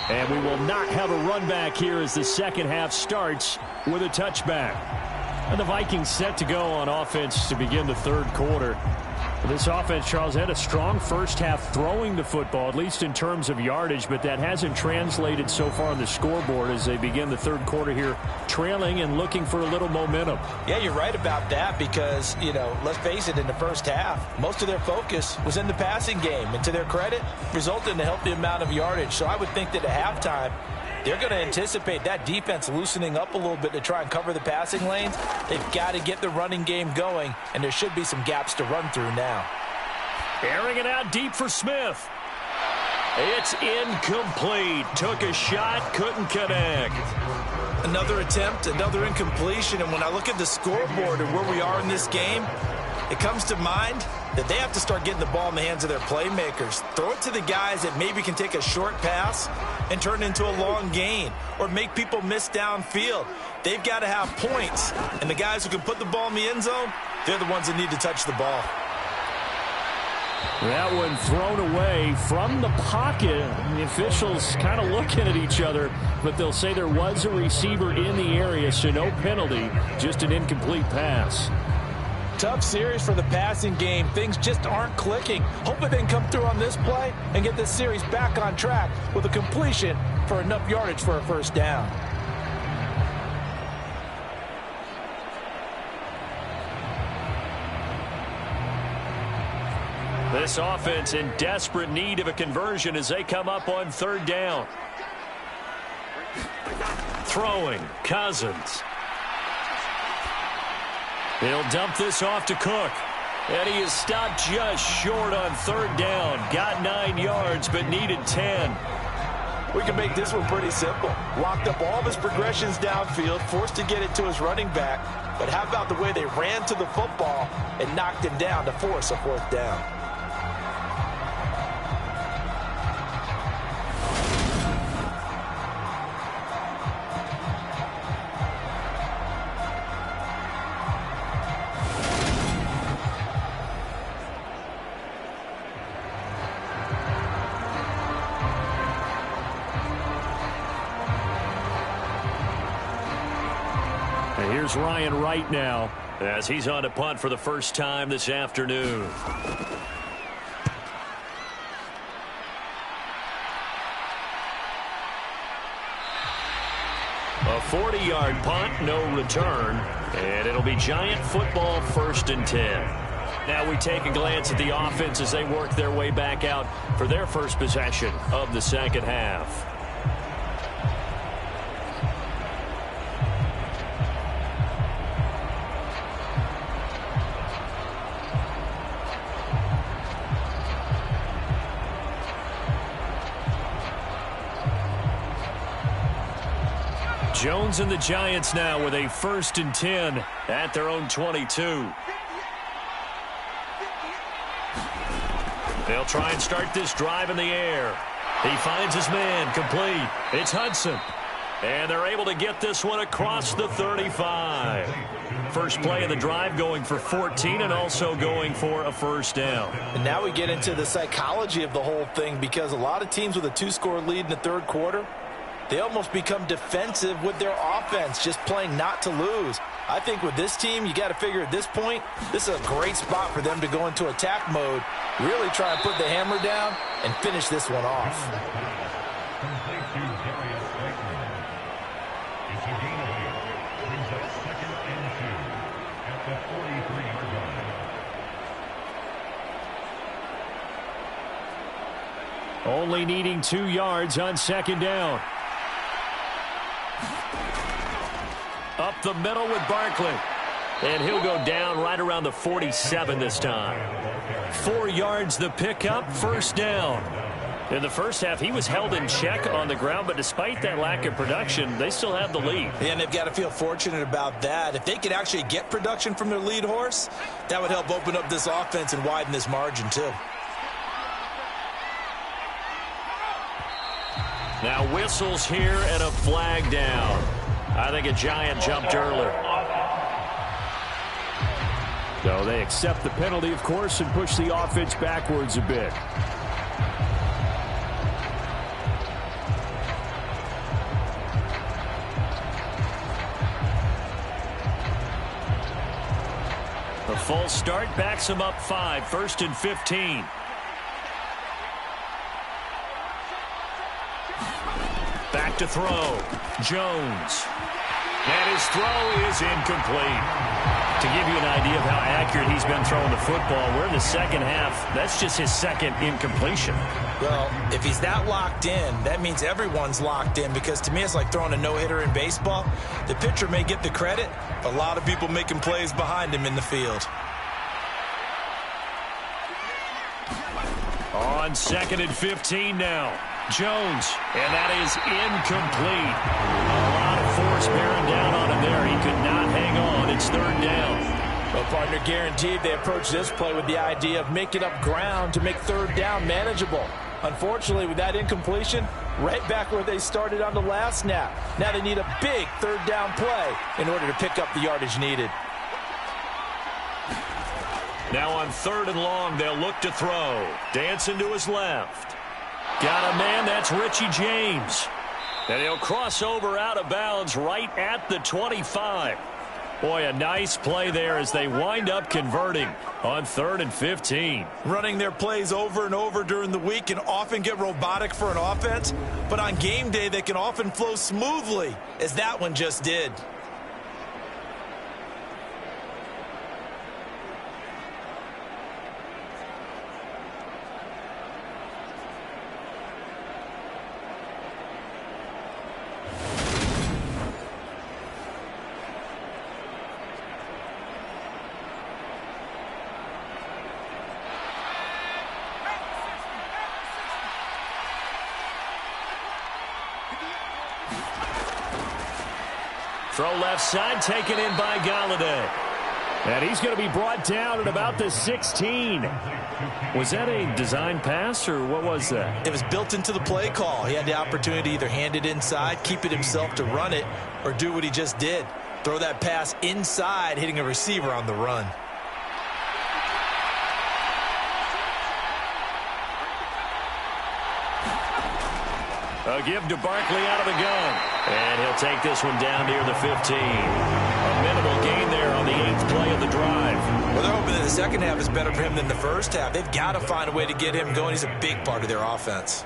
And we will not have a run back here as the second half starts with a touchback. And the Vikings set to go on offense to begin the third quarter. This offense, Charles, had a strong first half throwing the football, at least in terms of yardage, but that hasn't translated so far on the scoreboard as they begin the third quarter here, trailing and looking for a little momentum. Yeah, you're right about that because, you know, let's face it, in the first half, most of their focus was in the passing game. And to their credit, resulted in a healthy amount of yardage. So I would think that at halftime, they're going to anticipate that defense loosening up a little bit to try and cover the passing lanes. They've got to get the running game going, and there should be some gaps to run through now. Airing it out deep for Smith. It's incomplete. Took a shot, couldn't connect. Another attempt, another incompletion, and when I look at the scoreboard and where we are in this game, it comes to mind that they have to start getting the ball in the hands of their playmakers. Throw it to the guys that maybe can take a short pass and turn it into a long gain or make people miss downfield. They've got to have points, and the guys who can put the ball in the end zone, they're the ones that need to touch the ball. That one thrown away from the pocket. The officials kind of looking at each other, but they'll say there was a receiver in the area, so no penalty, just an incomplete pass. Tough series for the passing game. Things just aren't clicking. Hoping they can come through on this play and get this series back on track with a completion for enough yardage for a first down. This offense in desperate need of a conversion as they come up on third down. Throwing, Cousins. He'll dump this off to Cook. And he is stopped just short on third down. Got 9 yards, but needed 10. We can make this one pretty simple. Locked up all of his progressions downfield, forced to get it to his running back. But how about the way they ran to the football and knocked him down to force a fourth down? Here's Ryan Wright now as he's on to punt for the first time this afternoon. A 40-yard punt, no return, and it'll be Giant football 1st and 10. Now we take a glance at the offense as they work their way back out for their first possession of the second half. Jones and the Giants now with a 1st and 10 at their own 22. They'll try and start this drive in the air. He finds his man, complete. It's Hudson. And they're able to get this one across the 35. First play of the drive going for 14 and also going for a first down. And now we get into the psychology of the whole thing, because a lot of teams with a 2-score lead in the third quarter, they almost become defensive with their offense, just playing not to lose. I think with this team, you got to figure at this point, this is a great spot for them to go into attack mode, really try and put the hammer down and finish this one off. only needing 2 yards on second down. Up the middle with Barkley. And he'll go down right around the 47 this time. 4 yards the pickup, first down. In the first half, he was held in check on the ground, but despite that lack of production, they still have the lead. Yeah, and they've got to feel fortunate about that. If they could actually get production from their lead horse, that would help open up this offense and widen this margin too. Now whistles here and a flag down. I think a Giant jumped early. So they accept the penalty, of course, and push the offense backwards a bit. The false start backs him up 5, 1st and 15. Back to throw. Jones. And his throw is incomplete. To give you an idea of how accurate he's been throwing the football, we're in the second half. That's just his second incompletion. Well, if he's that locked in, that means everyone's locked in, because to me it's like throwing a no-hitter in baseball. The pitcher may get the credit, but a lot of people making plays behind him in the field. On 2nd and 15 now. Jones, and that is incomplete. A lot of force bearing down on him there. He could not hang on. It's 3rd down. Well, partner, guaranteed they approach this play with the idea of making up ground to make 3rd down manageable. Unfortunately, with that incompletion, right back where they started on the last snap. Now they need a big 3rd down play in order to pick up the yardage needed. Now on 3rd and long, they'll look to throw. Dancing to his left. Got a man, that's Richie James. And he'll cross over out of bounds right at the 25. Boy, a nice play there as they wind up converting on 3rd and 15. Running their plays over and over during the week can often get robotic for an offense, but on game day they can often flow smoothly, as that one just did. Throw left side, taken in by Galladay. And he's going to be brought down at about the 16. Was that a design pass, or what was that? It was built into the play call. He had the opportunity to either hand it inside, keep it himself to run it, or do what he just did. Throw that pass inside, hitting a receiver on the run. A give to Barkley out of the gun. And he'll take this one down near the 15. A minimal gain there on the 8th play of the drive. Well, they're hoping that the second half is better for him than the first half. They've got to find a way to get him going. He's a big part of their offense.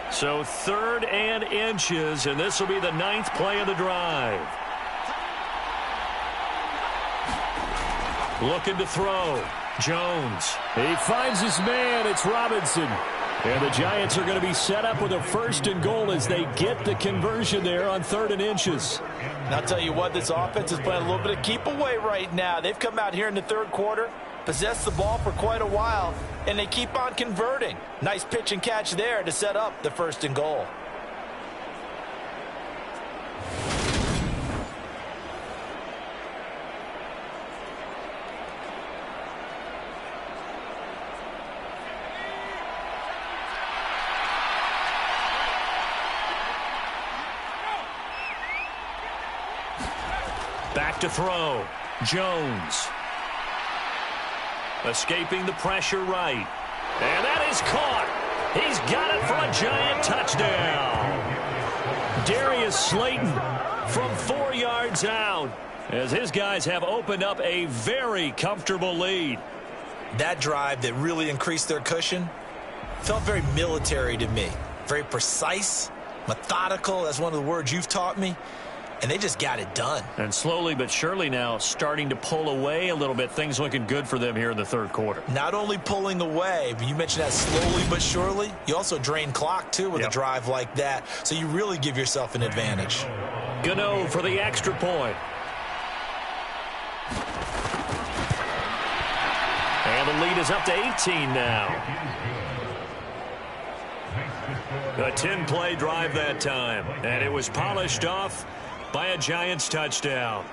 So 3rd and inches, and this will be the 9th play of the drive. Looking to throw. Jones. He finds his man. It's Robinson. And the Giants are going to be set up with a 1st and goal as they get the conversion there on 3rd and inches. And I'll tell you what, this offense is playing a little bit of keep away right now. They've come out here in the 3rd quarter, possessed the ball for quite a while, and they keep on converting. Nice pitch and catch there to set up the 1st and goal. Back to throw. Jones. Escaping the pressure right. And that is caught. He's got it for a Giant touchdown. Darius Slayton from 4 yards out, as his guys have opened up a very comfortable lead. That drive that really increased their cushion felt very military to me. Very precise, methodical. That's one of the words you've taught me. And they just got it done. And slowly but surely now starting to pull away a little bit. Things looking good for them here in the 3rd quarter. Not only pulling away, but you mentioned that slowly but surely. You also drain clock, too, with a drive like that. So you really give yourself an advantage. Gano for the extra point. And the lead is up to 18 now. A 10-play drive that time. And it was polished off by a Giants touchdown.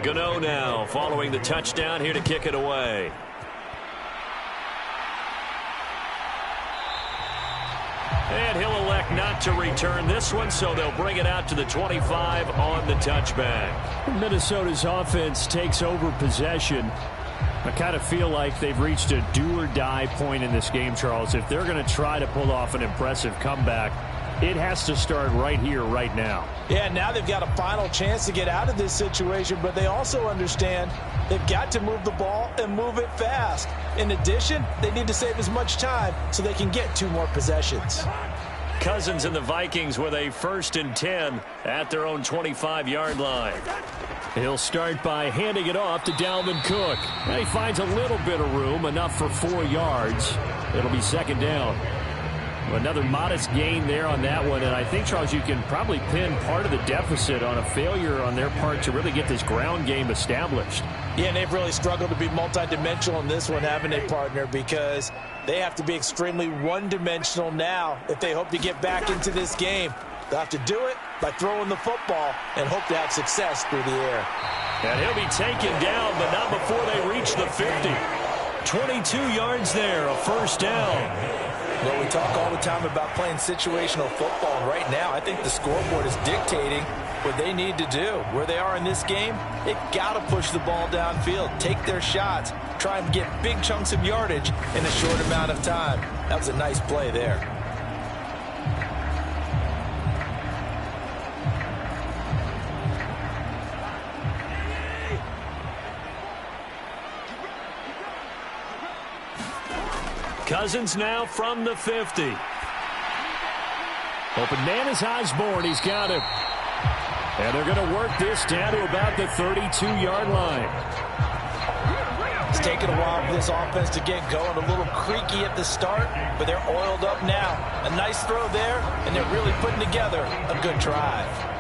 Gano now following the touchdown here to kick it away. And he'll elect not to return this one, so they'll bring it out to the 25 on the touchback. Minnesota's offense takes over possession. I kind of feel like they've reached a do-or-die point in this game, Charles. If they're going to try to pull off an impressive comeback, it has to start right here, right now. Yeah, now they've got a final chance to get out of this situation, but they also understand they've got to move the ball and move it fast. In addition, they need to save as much time so they can get 2 more possessions. Cousins and the Vikings with a 1st and 10 at their own 25-yard line. He'll start by handing it off to Dalvin Cook. And he finds a little bit of room, enough for 4 yards. It'll be 2nd down. Another modest gain there on that one, and I think, Charles, you can probably pin part of the deficit on a failure on their part to really get this ground game established. Yeah, and they've really struggled to be multidimensional in this one, haven't they, partner, because they have to be extremely one-dimensional now if they hope to get back into this game. They'll have to do it by throwing the football and hope to have success through the air. And he'll be taken down, but not before they reach the 50. 22 yards there, a 1st down. Well, we talk all the time about playing situational football, and right now I think the scoreboard is dictating what they need to do. Where they are in this game, they've got to push the ball downfield, take their shots, try and get big chunks of yardage in a short amount of time. That was a nice play there. Cousins now from the 50. Open man is Osborne. He's got him. And they're going to work this down to about the 32-yard line. It's taken a while for this offense to get going. A little creaky at the start, but they're oiled up now. A nice throw there, and they're really putting together a good drive.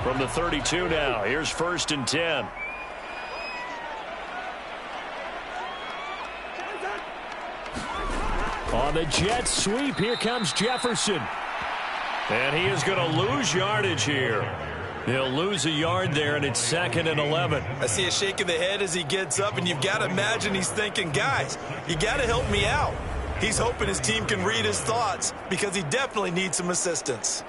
From the 32 now, here's 1st and 10. On the jet sweep, here comes Jefferson. And he is going to lose yardage here. He'll lose a yard there, and it's 2nd and 11. I see a shake of the head as he gets up, and you've got to imagine he's thinking, guys, you got to help me out. He's hoping his team can read his thoughts because he definitely needs some assistance.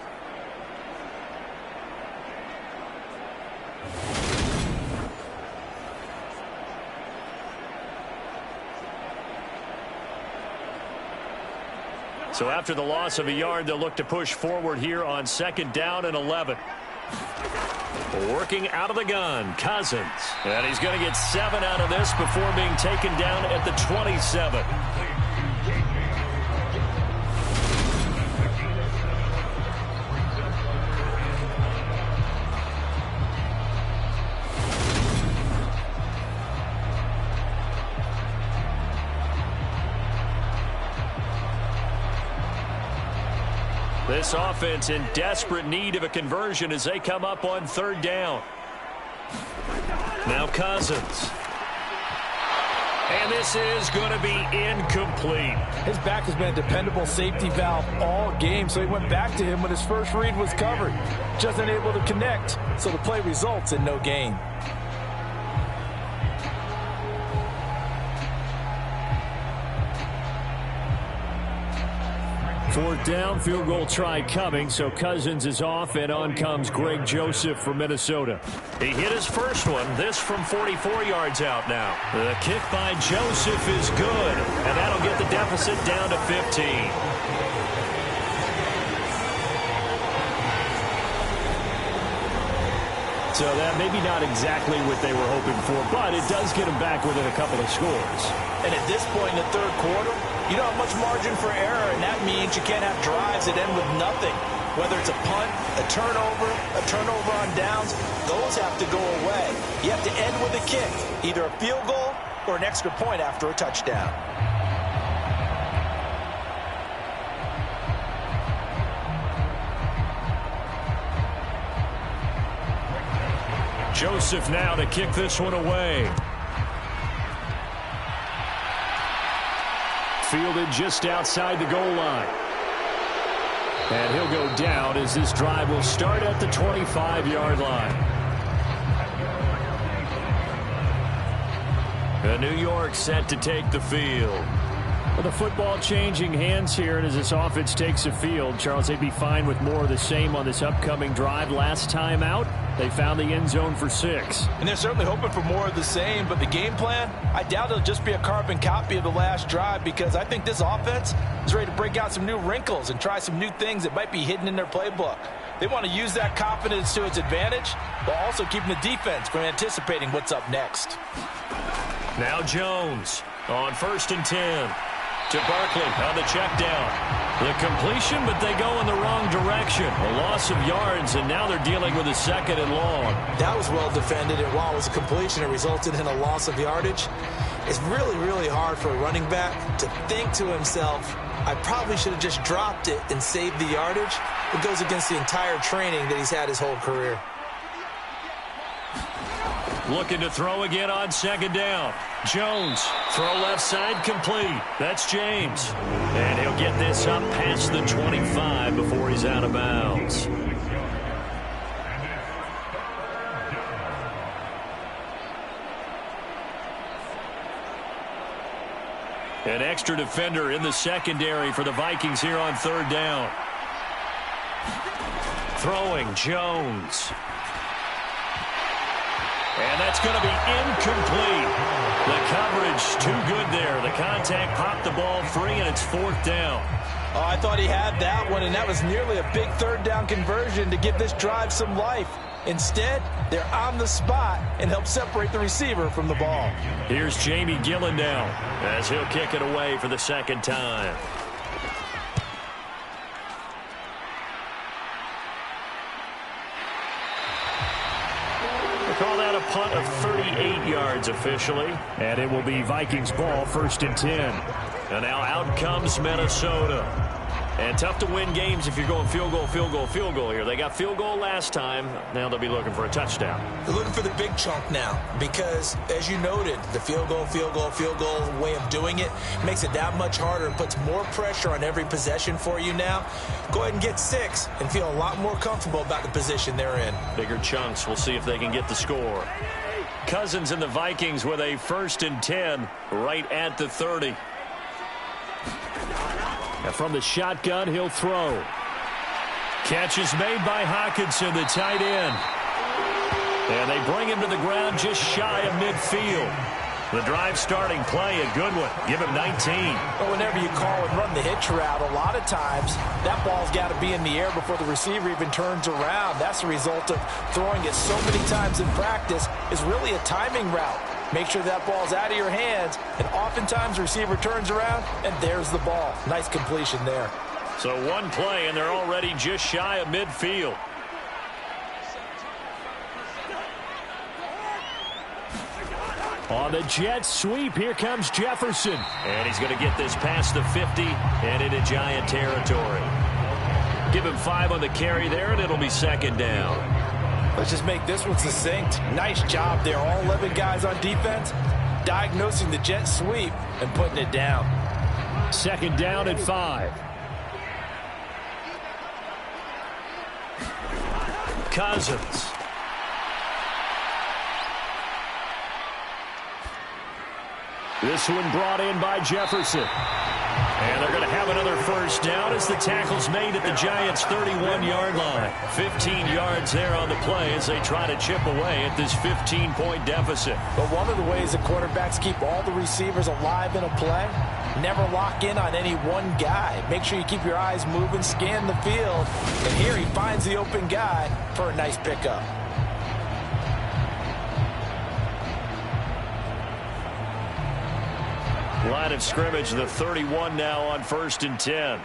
So after the loss of a yard, they'll look to push forward here on 2nd down and 11. Working out of the gun, Cousins. And he's going to get 7 out of this before being taken down at the 27. This offense in desperate need of a conversion as they come up on 3rd down. Now Cousins. And this is going to be incomplete. His back has been a dependable safety valve all game, so he went back to him when his first read was covered. Just unable to connect, so the play results in no gain. 4th down, field goal try coming, so Cousins is off, and on comes Greg Joseph from Minnesota. He hit his first one, this from 44 yards out now. The kick by Joseph is good, and that'll get the deficit down to 15. So that maybe not exactly what they were hoping for, but it does get them back within a couple of scores. And at this point in the 3rd quarter, you don't have much margin for error, and that means you can't have drives that end with nothing. Whether it's a punt, a turnover on downs, those have to go away. You have to end with a kick, either a field goal or an extra point after a touchdown. Joseph now to kick this one away. Fielded just outside the goal line. And he'll go down as this drive will start at the 25-yard line. And New York set to take the field. Well, the football changing hands here, and as this offense takes the field, Charles, they'd be fine with more of the same on this upcoming drive. Last time out, they found the end zone for 6. And they're certainly hoping for more of the same, but the game plan, I doubt it'll just be a carbon copy of the last drive, because I think this offense is ready to break out some new wrinkles and try some new things that might be hidden in their playbook. They want to use that confidence to its advantage, while also keeping the defense from anticipating what's up next. Now Jones on 1st and 10. To Barkley on the check down. The completion, but they go in the wrong direction. A loss of yards, and now they're dealing with a 2nd and long. That was well defended, and while it was a completion, it resulted in a loss of yardage. It's really, really hard for a running back to think to himself, I probably should have just dropped it and saved the yardage. It goes against the entire training that he's had his whole career. Looking to throw again on 2nd down. Jones, throw left side, complete. That's James. And he'll get this up past the 25 before he's out of bounds. An extra defender in the secondary for the Vikings here on 3rd down. Throwing, Jones. And that's going to be incomplete. The coverage too good there. The contact popped the ball free, and it's 4th down. Oh, I thought he had that one, and that was nearly a big third down conversion to give this drive some life. Instead, they're on the spot and help separate the receiver from the ball. Here's Jamie Gillen now as he'll kick it away for the second time. They call that a punt of 38 yards officially. And it will be Vikings ball, 1st and 10. And now out comes Minnesota. And tough to win games if you're going field goal, field goal, field goal here. They got field goal last time. Now they'll be looking for a touchdown. They're looking for the big chunk now because, as you noted, the field goal way of doing it makes it that much harder and puts more pressure on every possession for you now. Go ahead and get 6 and feel a lot more comfortable about the position they're in. Bigger chunks. We'll see if they can get the score. Cousins and the Vikings with a 1st and 10 right at the 30. And from the shotgun, he'll throw. Catch is made by Hockenson, the tight end. And they bring him to the ground just shy of midfield. The drive starting play, a good one. Give him 19. But whenever you call and run the hitch route, a lot of times that ball's got to be in the air before the receiver even turns around. That's the result of throwing it so many times in practice is really a timing route. Make sure that ball's out of your hands, and oftentimes the receiver turns around, and there's the ball. Nice completion there. So one play, and they're already just shy of midfield. On the jet sweep, here comes Jefferson. And he's going to get this past the 50 and into Giant territory. Give him 5 on the carry there, and it'll be 2nd down. Let's just make this one succinct. Nice job there. All 11 guys on defense diagnosing the jet sweep and putting it down. 2nd down and 5. Cousins. This one brought in by Jefferson. And they're going to have another 1st down as the tackle's made at the Giants' 31-yard line. 15 yards there on the play as they try to chip away at this 15-point deficit. But one of the ways the quarterbacks keep all the receivers alive in a play, never lock in on any one guy. Make sure you keep your eyes moving, scan the field. And here he finds the open guy for a nice pickup. Line of scrimmage, the 31 now on 1st and 10.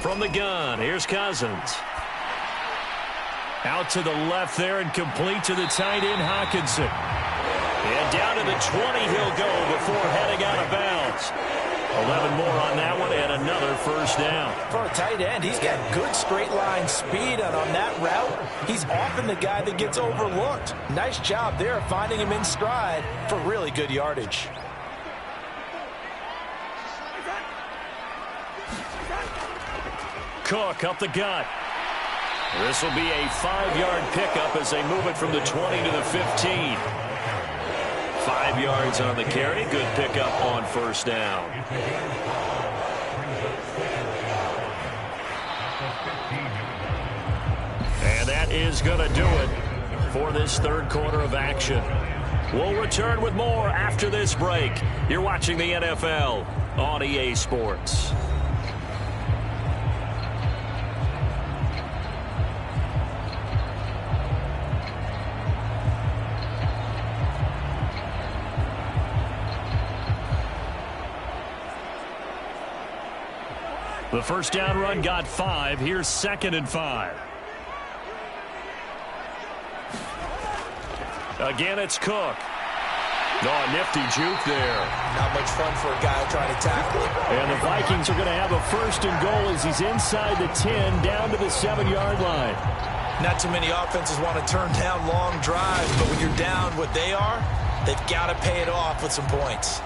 From the gun, here's Cousins. Out to the left there and complete to the tight end, Hockenson. And down to the 20 he'll go before heading out of bounds. 11 more on that one and another 1st down. For a tight end, he's got good straight line speed, and on that route, he's often the guy that gets overlooked. Nice job there finding him in stride for really good yardage. Cook up the gut. This will be a 5-yard pickup as they move it from the 20 to the 15. 5 yards on the carry. Good pickup on 1st down. And that is going to do it for this 3rd quarter of action. We'll return with more after this break. You're watching the NFL on EA Sports. The 1st down run got 5. Here's 2nd and 5. Again, it's Cook. Oh, nifty juke there. Not much fun for a guy trying to tackle him. And the Vikings are going to have a 1st and goal as he's inside the 10 down to the 7-yard line. Not too many offenses want to turn down long drives, but when you're down what they are, they've got to pay it off with some points.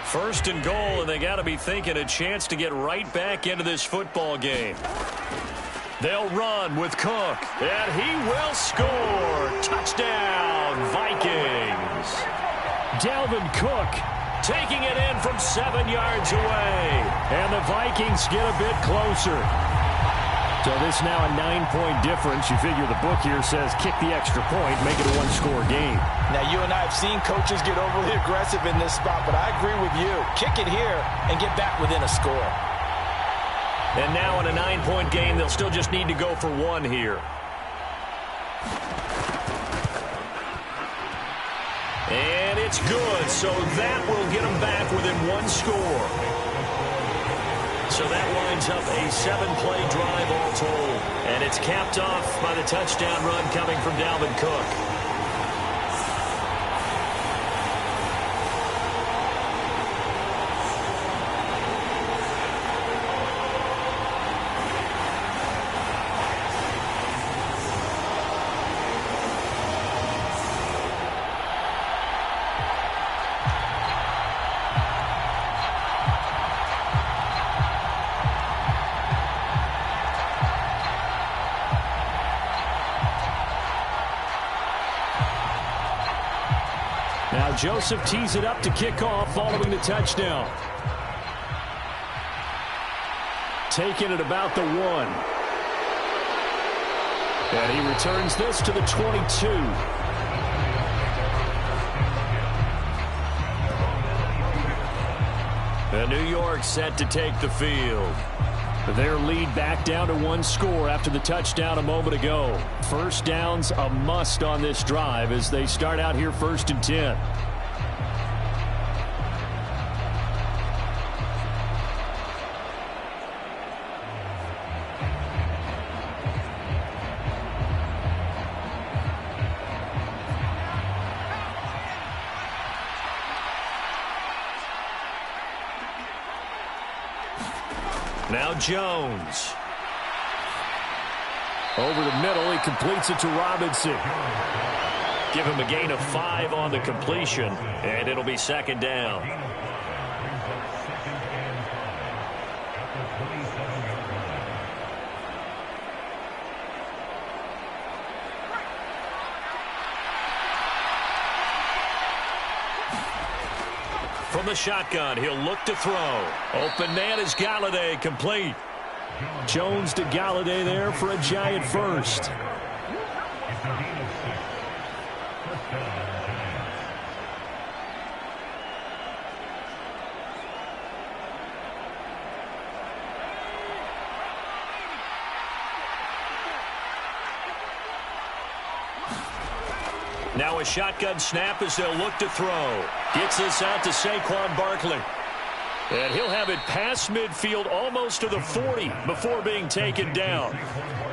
First and goal, and they got to be thinking a chance to get right back into this football game. They'll run with Cook, and he will score. Touchdown, Vikings. Dalvin Cook taking it in from 7 yards away. And the Vikings get a bit closer. So this now a 9-point difference. You figure the book here says kick the extra point, make it a one-score game. Now, you and I have seen coaches get overly aggressive in this spot, but I agree with you. Kick it here and get back within a score. And now in a 9-point game, they'll still just need to go for one here. And it's good, so that will get them back within one score. So that winds up a 7-play drive all told. And it's capped off by the touchdown run coming from Dalvin Cook. Now Joseph tees it up to kick off following the touchdown. Taking it about the 1. And he returns this to the 22. And New York set to take the field. Their lead back down to one score after the touchdown a moment ago. First down's a must on this drive as they start out here 1st and 10. Now Jones. Over the middle, he completes it to Robinson. Give him a gain of 5 on the completion, and it'll be 2nd down. From the shotgun, he'll look to throw. Open man is Galladay, complete. Jones to Galladay there for a giant first. Now a shotgun snap as they'll look to throw. Gets this out to Saquon Barkley. And he'll have it past midfield almost to the 40 before being taken down.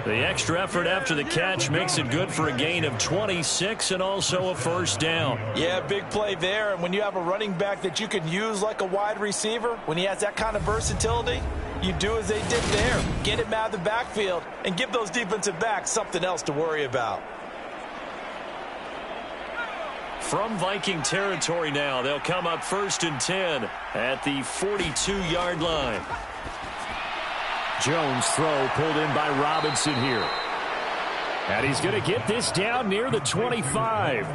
The extra effort after the catch makes it good for a gain of 26 and also a first down. Yeah, big play there. And when you have a running back that you can use like a wide receiver, when he has that kind of versatility, you do as they did there. Get him out of the backfield and give those defensive backs something else to worry about. From Viking territory now, they'll come up 1st and 10 at the 42-yard line. Jones throw pulled in by Robinson here. And he's going to get this down near the 25.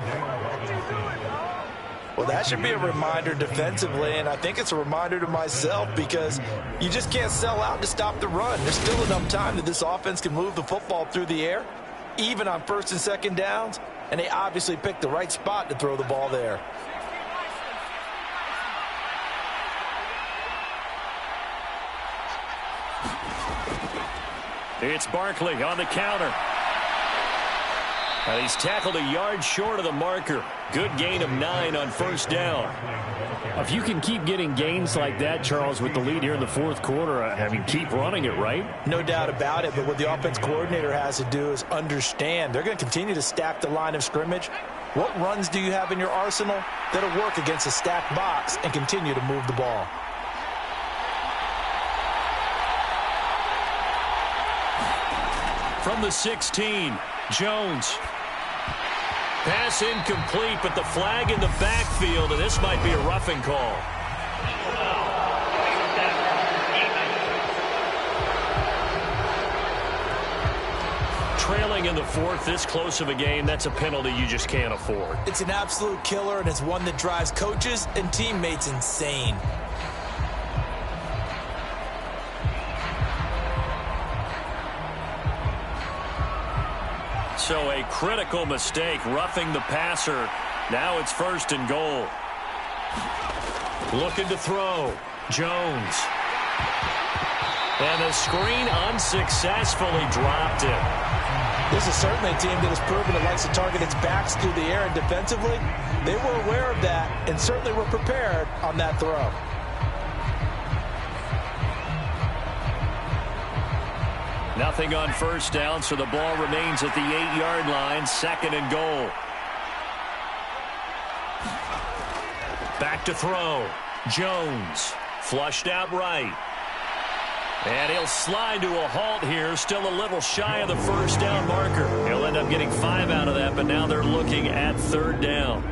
Well, that should be a reminder defensively, and I think it's a reminder to myself because you just can't sell out to stop the run. There's still enough time that this offense can move the football through the air, even on 1st and 2nd downs. And they obviously picked the right spot to throw the ball there. It's Barkley on the counter. And he's tackled a yard short of the marker. Good gain of 9 on 1st down. If you can keep getting gains like that, Charles, with the lead here in the 4th quarter, I mean, keep running it, right? No doubt about it, but what the offense coordinator has to do is understand they're going to continue to stack the line of scrimmage. What runs do you have in your arsenal that'll work against a stacked box and continue to move the ball? From the 16, Jones. Pass incomplete, but the flag in the backfield, and this might be a roughing call. trailing in the fourth, this close of a game, that's a penalty you just can't afford. It's an absolute killer, and it's one that drives coaches and teammates insane. So a critical mistake, roughing the passer. Now it's 1st and goal. Looking to throw. Jones. And the screen unsuccessfully dropped it. This is certainly a team that has proven it likes to target its backs through the air, and defensively, they were aware of that and certainly were prepared on that throw. Nothing on 1st down, so the ball remains at the 8-yard line, 2nd and goal. Back to throw. Jones. Flushed out right. And he'll slide to a halt here, still a little shy of the 1st down marker. He'll end up getting 5 out of that, but now they're looking at 3rd down.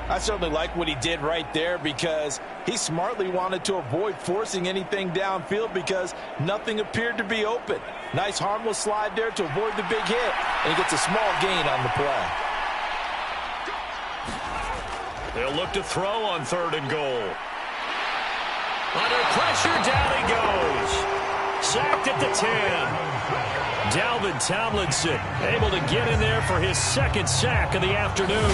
I certainly like what he did right there because he smartly wanted to avoid forcing anything downfield because nothing appeared to be open. Nice harmless slide there to avoid the big hit, and he gets a small gain on the play. They'll look to throw on 3rd and goal. Under pressure, down he goes. Sacked at the 10. Dalvin Tomlinson able to get in there for his 2nd sack of the afternoon.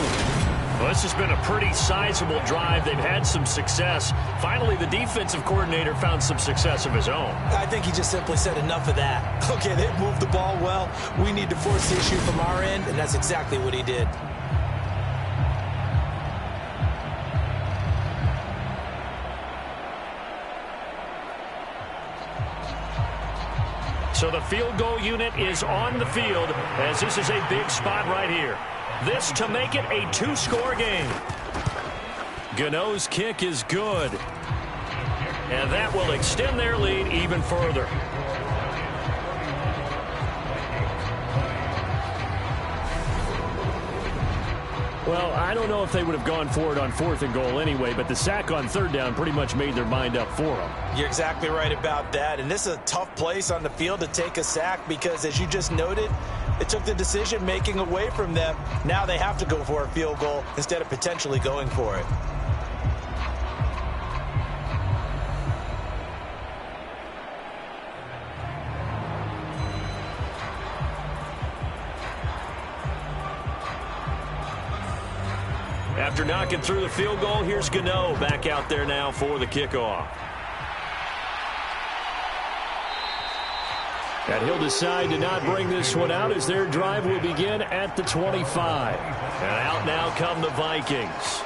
Well, this has been a pretty sizable drive. They've had some success. Finally, the defensive coordinator found some success of his own. I think he just simply said enough of that. Okay, they've moved the ball well. We need to force the issue from our end, and that's exactly what he did. So the field goal unit is on the field as this is a big spot right here. This to make it a 2-score game. Gano's kick is good. And that will extend their lead even further. Well, I don't know if they would have gone for it on 4th and goal anyway, but the sack on 3rd down pretty much made their mind up for them. You're exactly right about that, and this is a tough place on the field to take a sack because, as you just noted, it took the decision-making away from them. Now they have to go for a field goal instead of potentially going for it. After knocking through the field goal, here's Gano back out there now for the kickoff. And he'll decide to not bring this one out as their drive will begin at the 25. And out now come the Vikings.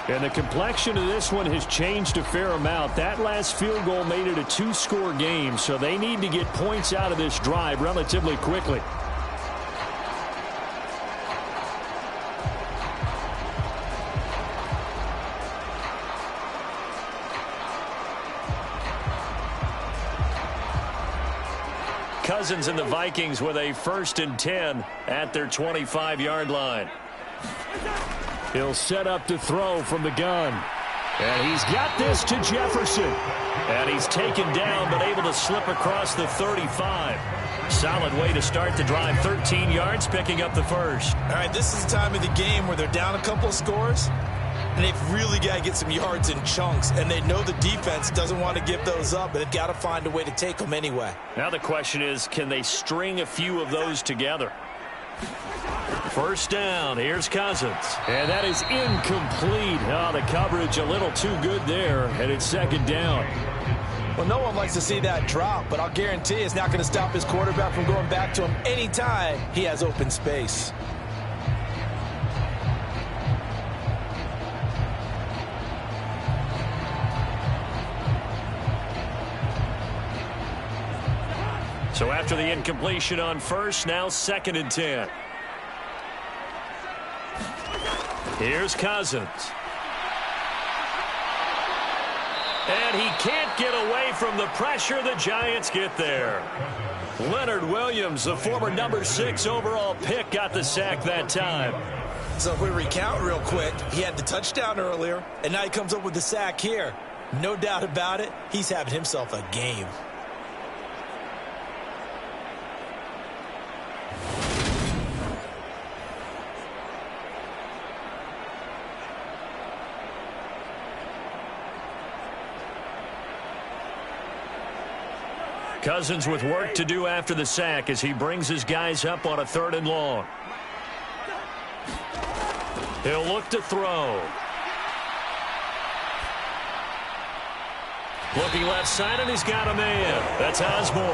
And the complexion of this one has changed a fair amount. That last field goal made it a 2-score game, so they need to get points out of this drive relatively quickly. Cousins and the Vikings with a 1st and 10 at their 25-yard line. He'll set up to throw from the gun. And he's got this to Jefferson. And he's taken down but able to slip across the 35. Solid way to start the drive. 13 yards, picking up the 1st. All right, this is the time of the game where they're down a couple of scores, and they've really got to get some yards in chunks, and they know the defense doesn't want to give those up, but they've got to find a way to take them anyway. Now the question is, can they string a few of those together? 1st down, here's Cousins. And that is incomplete. Oh, the coverage a little too good there, and it's 2nd down. Well, no one likes to see that drop, but I'll guarantee it's not going to stop his quarterback from going back to him anytime he has open space. So after the incompletion on 1st, now 2nd and 10. Here's Cousins. And he can't get away from the pressure. The Giants get there. Leonard Williams, the former number 6 overall pick, got the sack that time. So if we recount real quick, he had the touchdown earlier, and now he comes up with the sack here. No doubt about it, he's having himself a game. Cousins with work to do after the sack as he brings his guys up on a 3rd and long. He'll look to throw. Looking left side, and he's got a man. That's Osborne.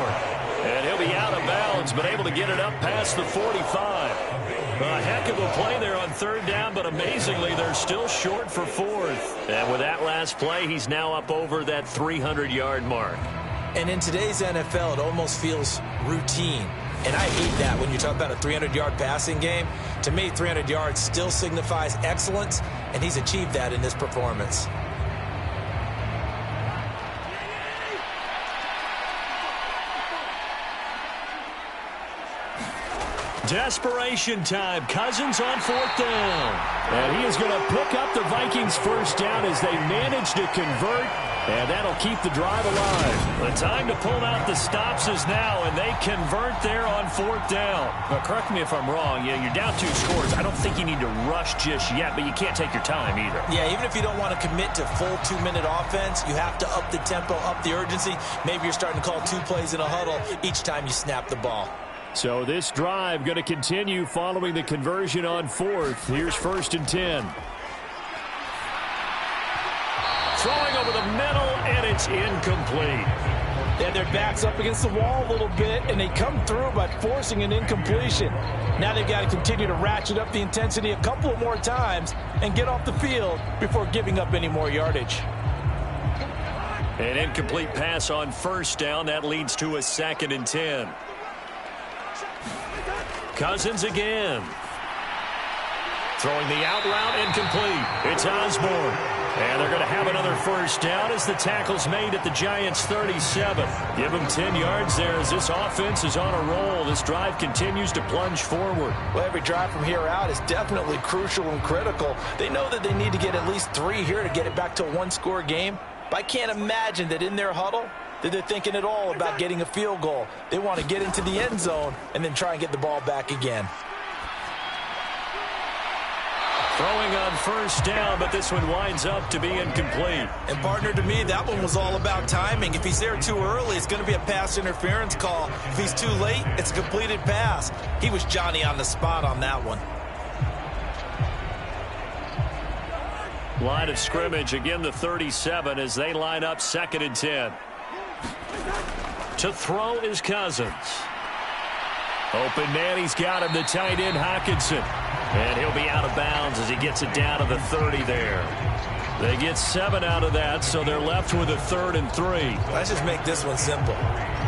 And he'll be out of bounds, but able to get it up past the 45. A heck of a play there on 3rd down, but amazingly, they're still short for 4th. And with that last play, he's now up over that 300-yard mark. And in today's NFL, it almost feels routine. And I hate that when you talk about a 300-yard passing game. To me, 300 yards still signifies excellence, and he's achieved that in this performance. Desperation time. Cousins on 4th down. And he is going to pick up the Vikings' 1st down as they manage to convert. And that'll keep the drive alive. The time to pull out the stops is now, and they convert there on 4th down. Now, correct me if I'm wrong. You're down 2 scores. I don't think you need to rush just yet, but you can't take your time either. Yeah, even if you don't want to commit to full 2-minute offense, you have to up the tempo, up the urgency. Maybe you're starting to call 2 plays in a huddle each time you snap the ball. So this drive going to continue following the conversion on 4th. Here's 1st and 10. Throwing over the middle, and it's incomplete. They had their backs up against the wall a little bit, and they come through by forcing an incompletion. Now they've got to continue to ratchet up the intensity a couple of more times and get off the field before giving up any more yardage. An incomplete pass on 1st down. That leads to a 2nd and 10. Cousins again. Throwing the out route, incomplete. It's Osborne. And they're going to have another 1st down as the tackle's made at the Giants' 37. Give them 10 yards there as this offense is on a roll. This drive continues to plunge forward. Well, every drive from here out is definitely crucial and critical. They know that they need to get at least 3 here to get it back to a 1-score game. But I can't imagine that in their huddle that they're thinking at all about getting a field goal. They want to get into the end zone and then try and get the ball back again. Throwing on 1st down, but this one winds up to be incomplete. And, partner, to me, that one was all about timing. If he's there too early, it's going to be a pass interference call. If he's too late, it's a completed pass. He was Johnny on the spot on that one. Line of scrimmage, again the 37 as they line up 2nd and 10. To throw is Cousins. Open man, he's got him, the tight end, Hockenson. And he'll be out of bounds as he gets it down to the 30 there. They get 7 out of that, so they're left with a 3rd and 3. Let's just make this one simple.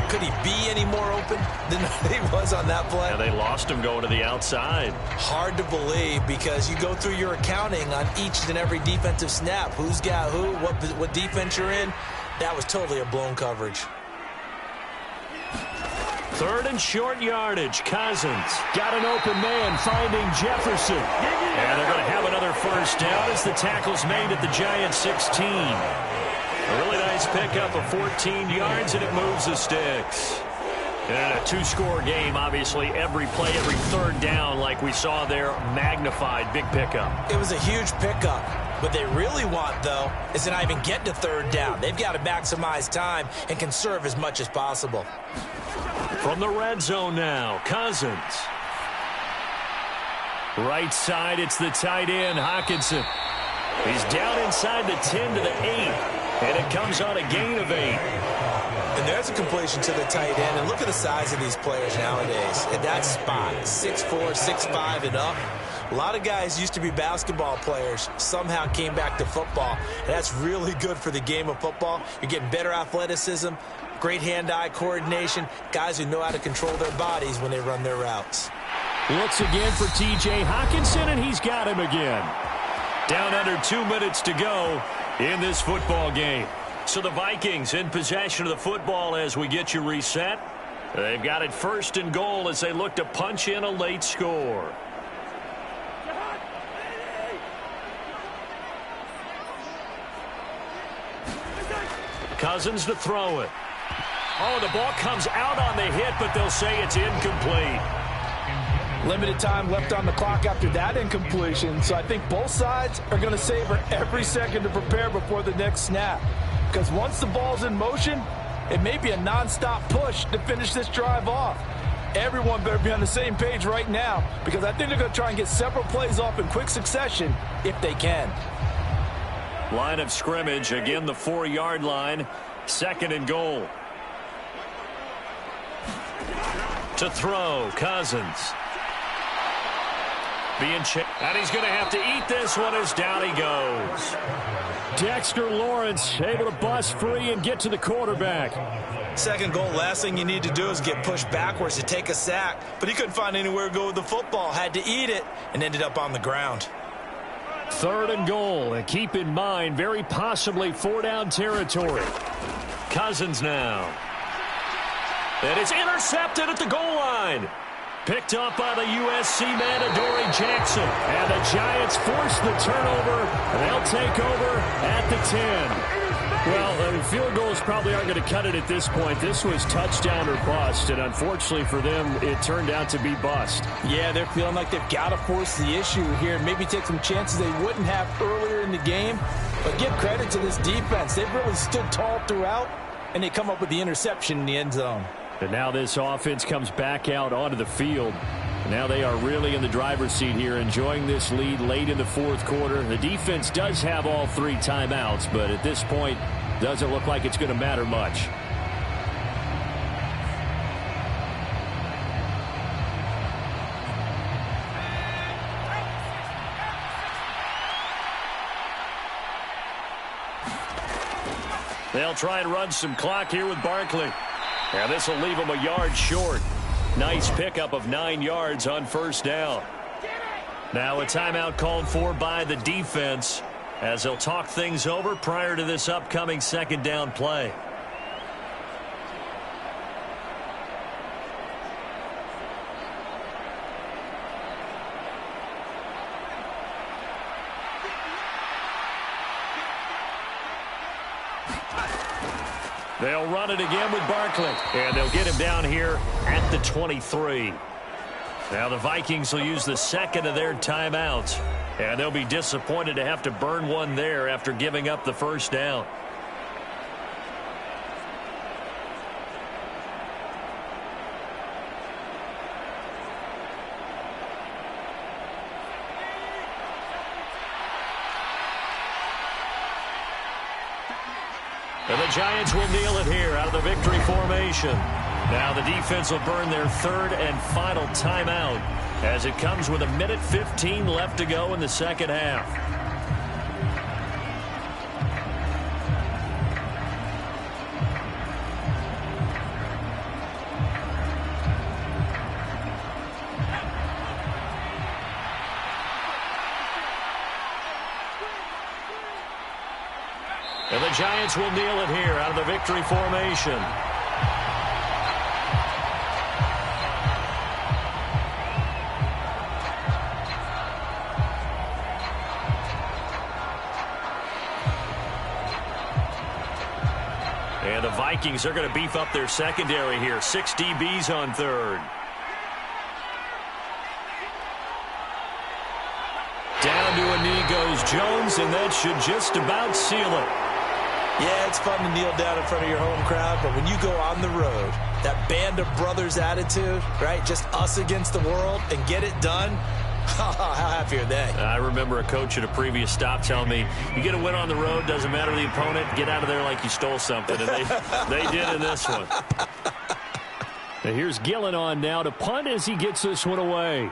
Could he be any more open than he was on that play? Yeah, they lost him going to the outside. Hard to believe because you go through your accounting on each and every defensive snap. Who's got who, what defense you're in. That was totally a blown coverage. 3rd and short yardage. Cousins got an open man finding Jefferson. And they're going to have another 1st down as the tackle's made at the Giants' 16. A really nice pickup of 14 yards, and it moves the sticks. And a 2-score game, obviously, every play, every 3rd down, like we saw there, magnified, big pickup. It was a huge pickup. What they really want, though, is to not even get to 3rd down. They've got to maximize time and conserve as much as possible. From the red zone now, Cousins. Right side, it's the tight end, Hockenson. He's down inside the 10 to the 8, and it comes on a gain of 8. And there's a completion to the tight end. And look at the size of these players nowadays. At that spot, 6'4", 6'5", and up. A lot of guys used to be basketball players, somehow came back to football. And that's really good for the game of football. You're getting better athleticism, great hand-eye coordination, guys who know how to control their bodies when they run their routes. Looks again for T.J. Hockenson, and he's got him again. Down under 2 minutes to go in this football game. So the Vikings in possession of the football as we get you reset. They've got it 1st and goal as they look to punch in a late score. Cousins to throw it. Oh, the ball comes out on the hit, but they'll say it's incomplete. Limited time left on the clock after that incompletion, so I think both sides are going to savor every second to prepare before the next snap. Because once the ball's in motion, It may be a nonstop push to finish this drive off. Everyone better be on the same page right now because I think they're going to try and get several plays off in quick succession if they can. Line of scrimmage, again the 4-yard line. 2nd and goal. To throw, Cousins. And he's going to have to eat this one as down he goes. Dexter Lawrence able to bust free and get to the quarterback. 2nd goal, last thing you need to do is get pushed backwards to take a sack. But he couldn't find anywhere to go with the football. Had to eat it and ended up on the ground. 3rd and goal. And keep in mind, very possibly 4-down territory. Cousins now. And it's intercepted at the goal line. Picked up by the USC man, Adoree Jackson. And the Giants force the turnover. And they'll take over at the 10. Well, field goals probably aren't going to cut it at this point. This was touchdown or bust, and unfortunately for them, it turned out to be bust. Yeah, they're feeling like they've got to force the issue here and maybe take some chances they wouldn't have earlier in the game. But give credit to this defense. They've really stood tall throughout, and they come up with the interception in the end zone. And now this offense comes back out onto the field. Now they are really in the driver's seat here, enjoying this lead late in the 4th quarter. The defense does have all 3 timeouts, but at this point, doesn't look like it's going to matter much. They'll try and run some clock here with Barkley. And this will leave them a yard short. Nice pickup of 9 yards on 1st down. Now a timeout called for by the defense as they'll talk things over prior to this upcoming 2nd down play. They'll run it again with Barkley. And they'll get him down here at the 23. Now the Vikings will use the 2nd of their timeouts. And they'll be disappointed to have to burn one there after giving up the 1st down. And the Giants will kneel it here out of the victory formation. Now the defense will burn their 3rd and final timeout as it comes with 1:15 left to go in the 2nd half. And the Giants will kneel it here out of the victory formation. And the Vikings are going to beef up their secondary here. 6 DBs on 3rd. Down to a knee goes Jones, and that should just about seal it. Yeah, it's fun to kneel down in front of your home crowd, but when you go on the road, that band of brothers attitude, right, just us against the world, and get it done, how happy are they? I remember a coach at a previous stop telling me, you get a win on the road, doesn't matter the opponent, get out of there like you stole something. And they did in this one. And here's Gillen on now to punt as he gets this one away.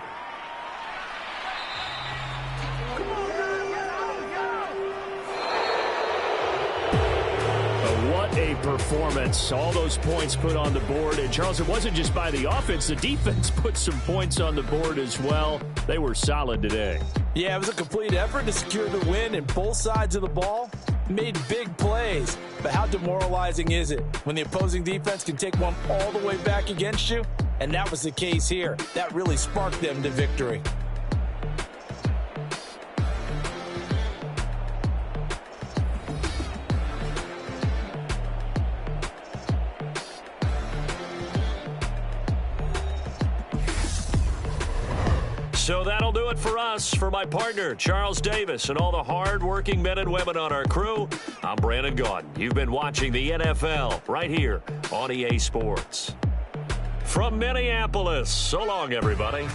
A performance. All those points put on the board. And, Charles, it wasn't just by the offense. The defense put some points on the board as well. They were solid today. Yeah, it was a complete effort to secure the win, and both sides of the ball made big plays. But how demoralizing is it when the opposing defense can take one all the way back against you? And that was the case here. That really sparked them to victory. So that'll do it for us. For my partner, Charles Davis, and all the hard-working men and women on our crew, I'm Brandon Gaudin. You've been watching the NFL right here on EA Sports. From Minneapolis, so long, everybody.